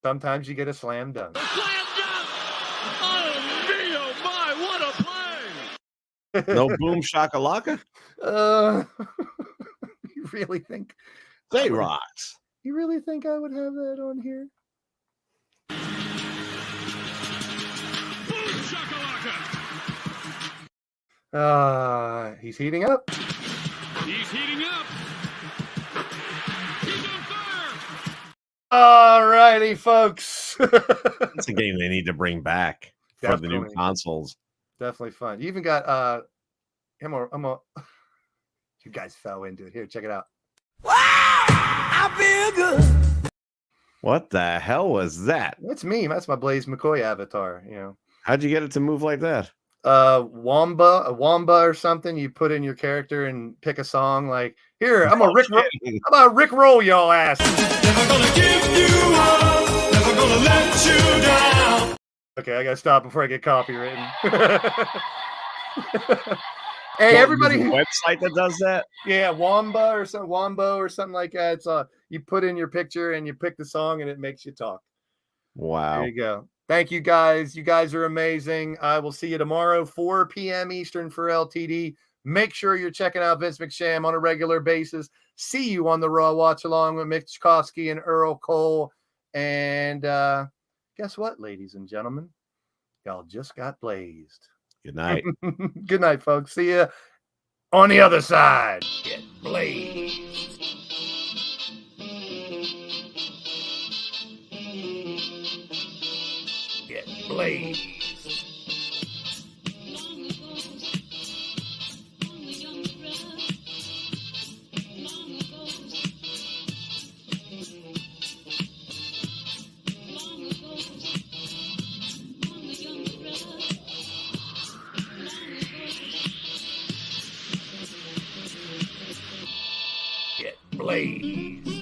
Sometimes you get a slam dunk.
Slam dunk! Oh, me, oh my, what a play!
No boom shakalaka?
You really think
They rocks.
you really think I would have that on here?
Boom shakalaka!
He's heating up.
He's heating up. He's on fire.
All righty, folks.
It's a game they need to bring back for the new
Definitely.
consoles.
Definitely fun. You even got you guys fell into it. Here, check it out.
I feel good.
What the hell was that?
That's me. That's my Blaised McCoy avatar.
How'd you get it to move like that?
Wamba or something. You put in your character and pick a song. Like, here, I'm a Rick roll y'all ass.
Never gonna give you up. Never gonna let you down.
Okay, I gotta stop before I get copywritten. Hey, everybody!
There's a website that does that?
Yeah, Wombo or something like that. It's you put in your picture and you pick the song and it makes you talk.
Wow.
There you go. Thank you guys. You guys are amazing. I will see you tomorrow, 4 p.m. Eastern for LTD. Make sure you're checking out Vince McSham on a regular basis. See you on the Raw Watch Along with Mitch Kofsky and Earl Cole. And guess what, ladies and gentlemen? Y'all just got blazed.
Good night.
Good night, folks. See you on the other side.
Get blazed. Get blazed. Get blazed.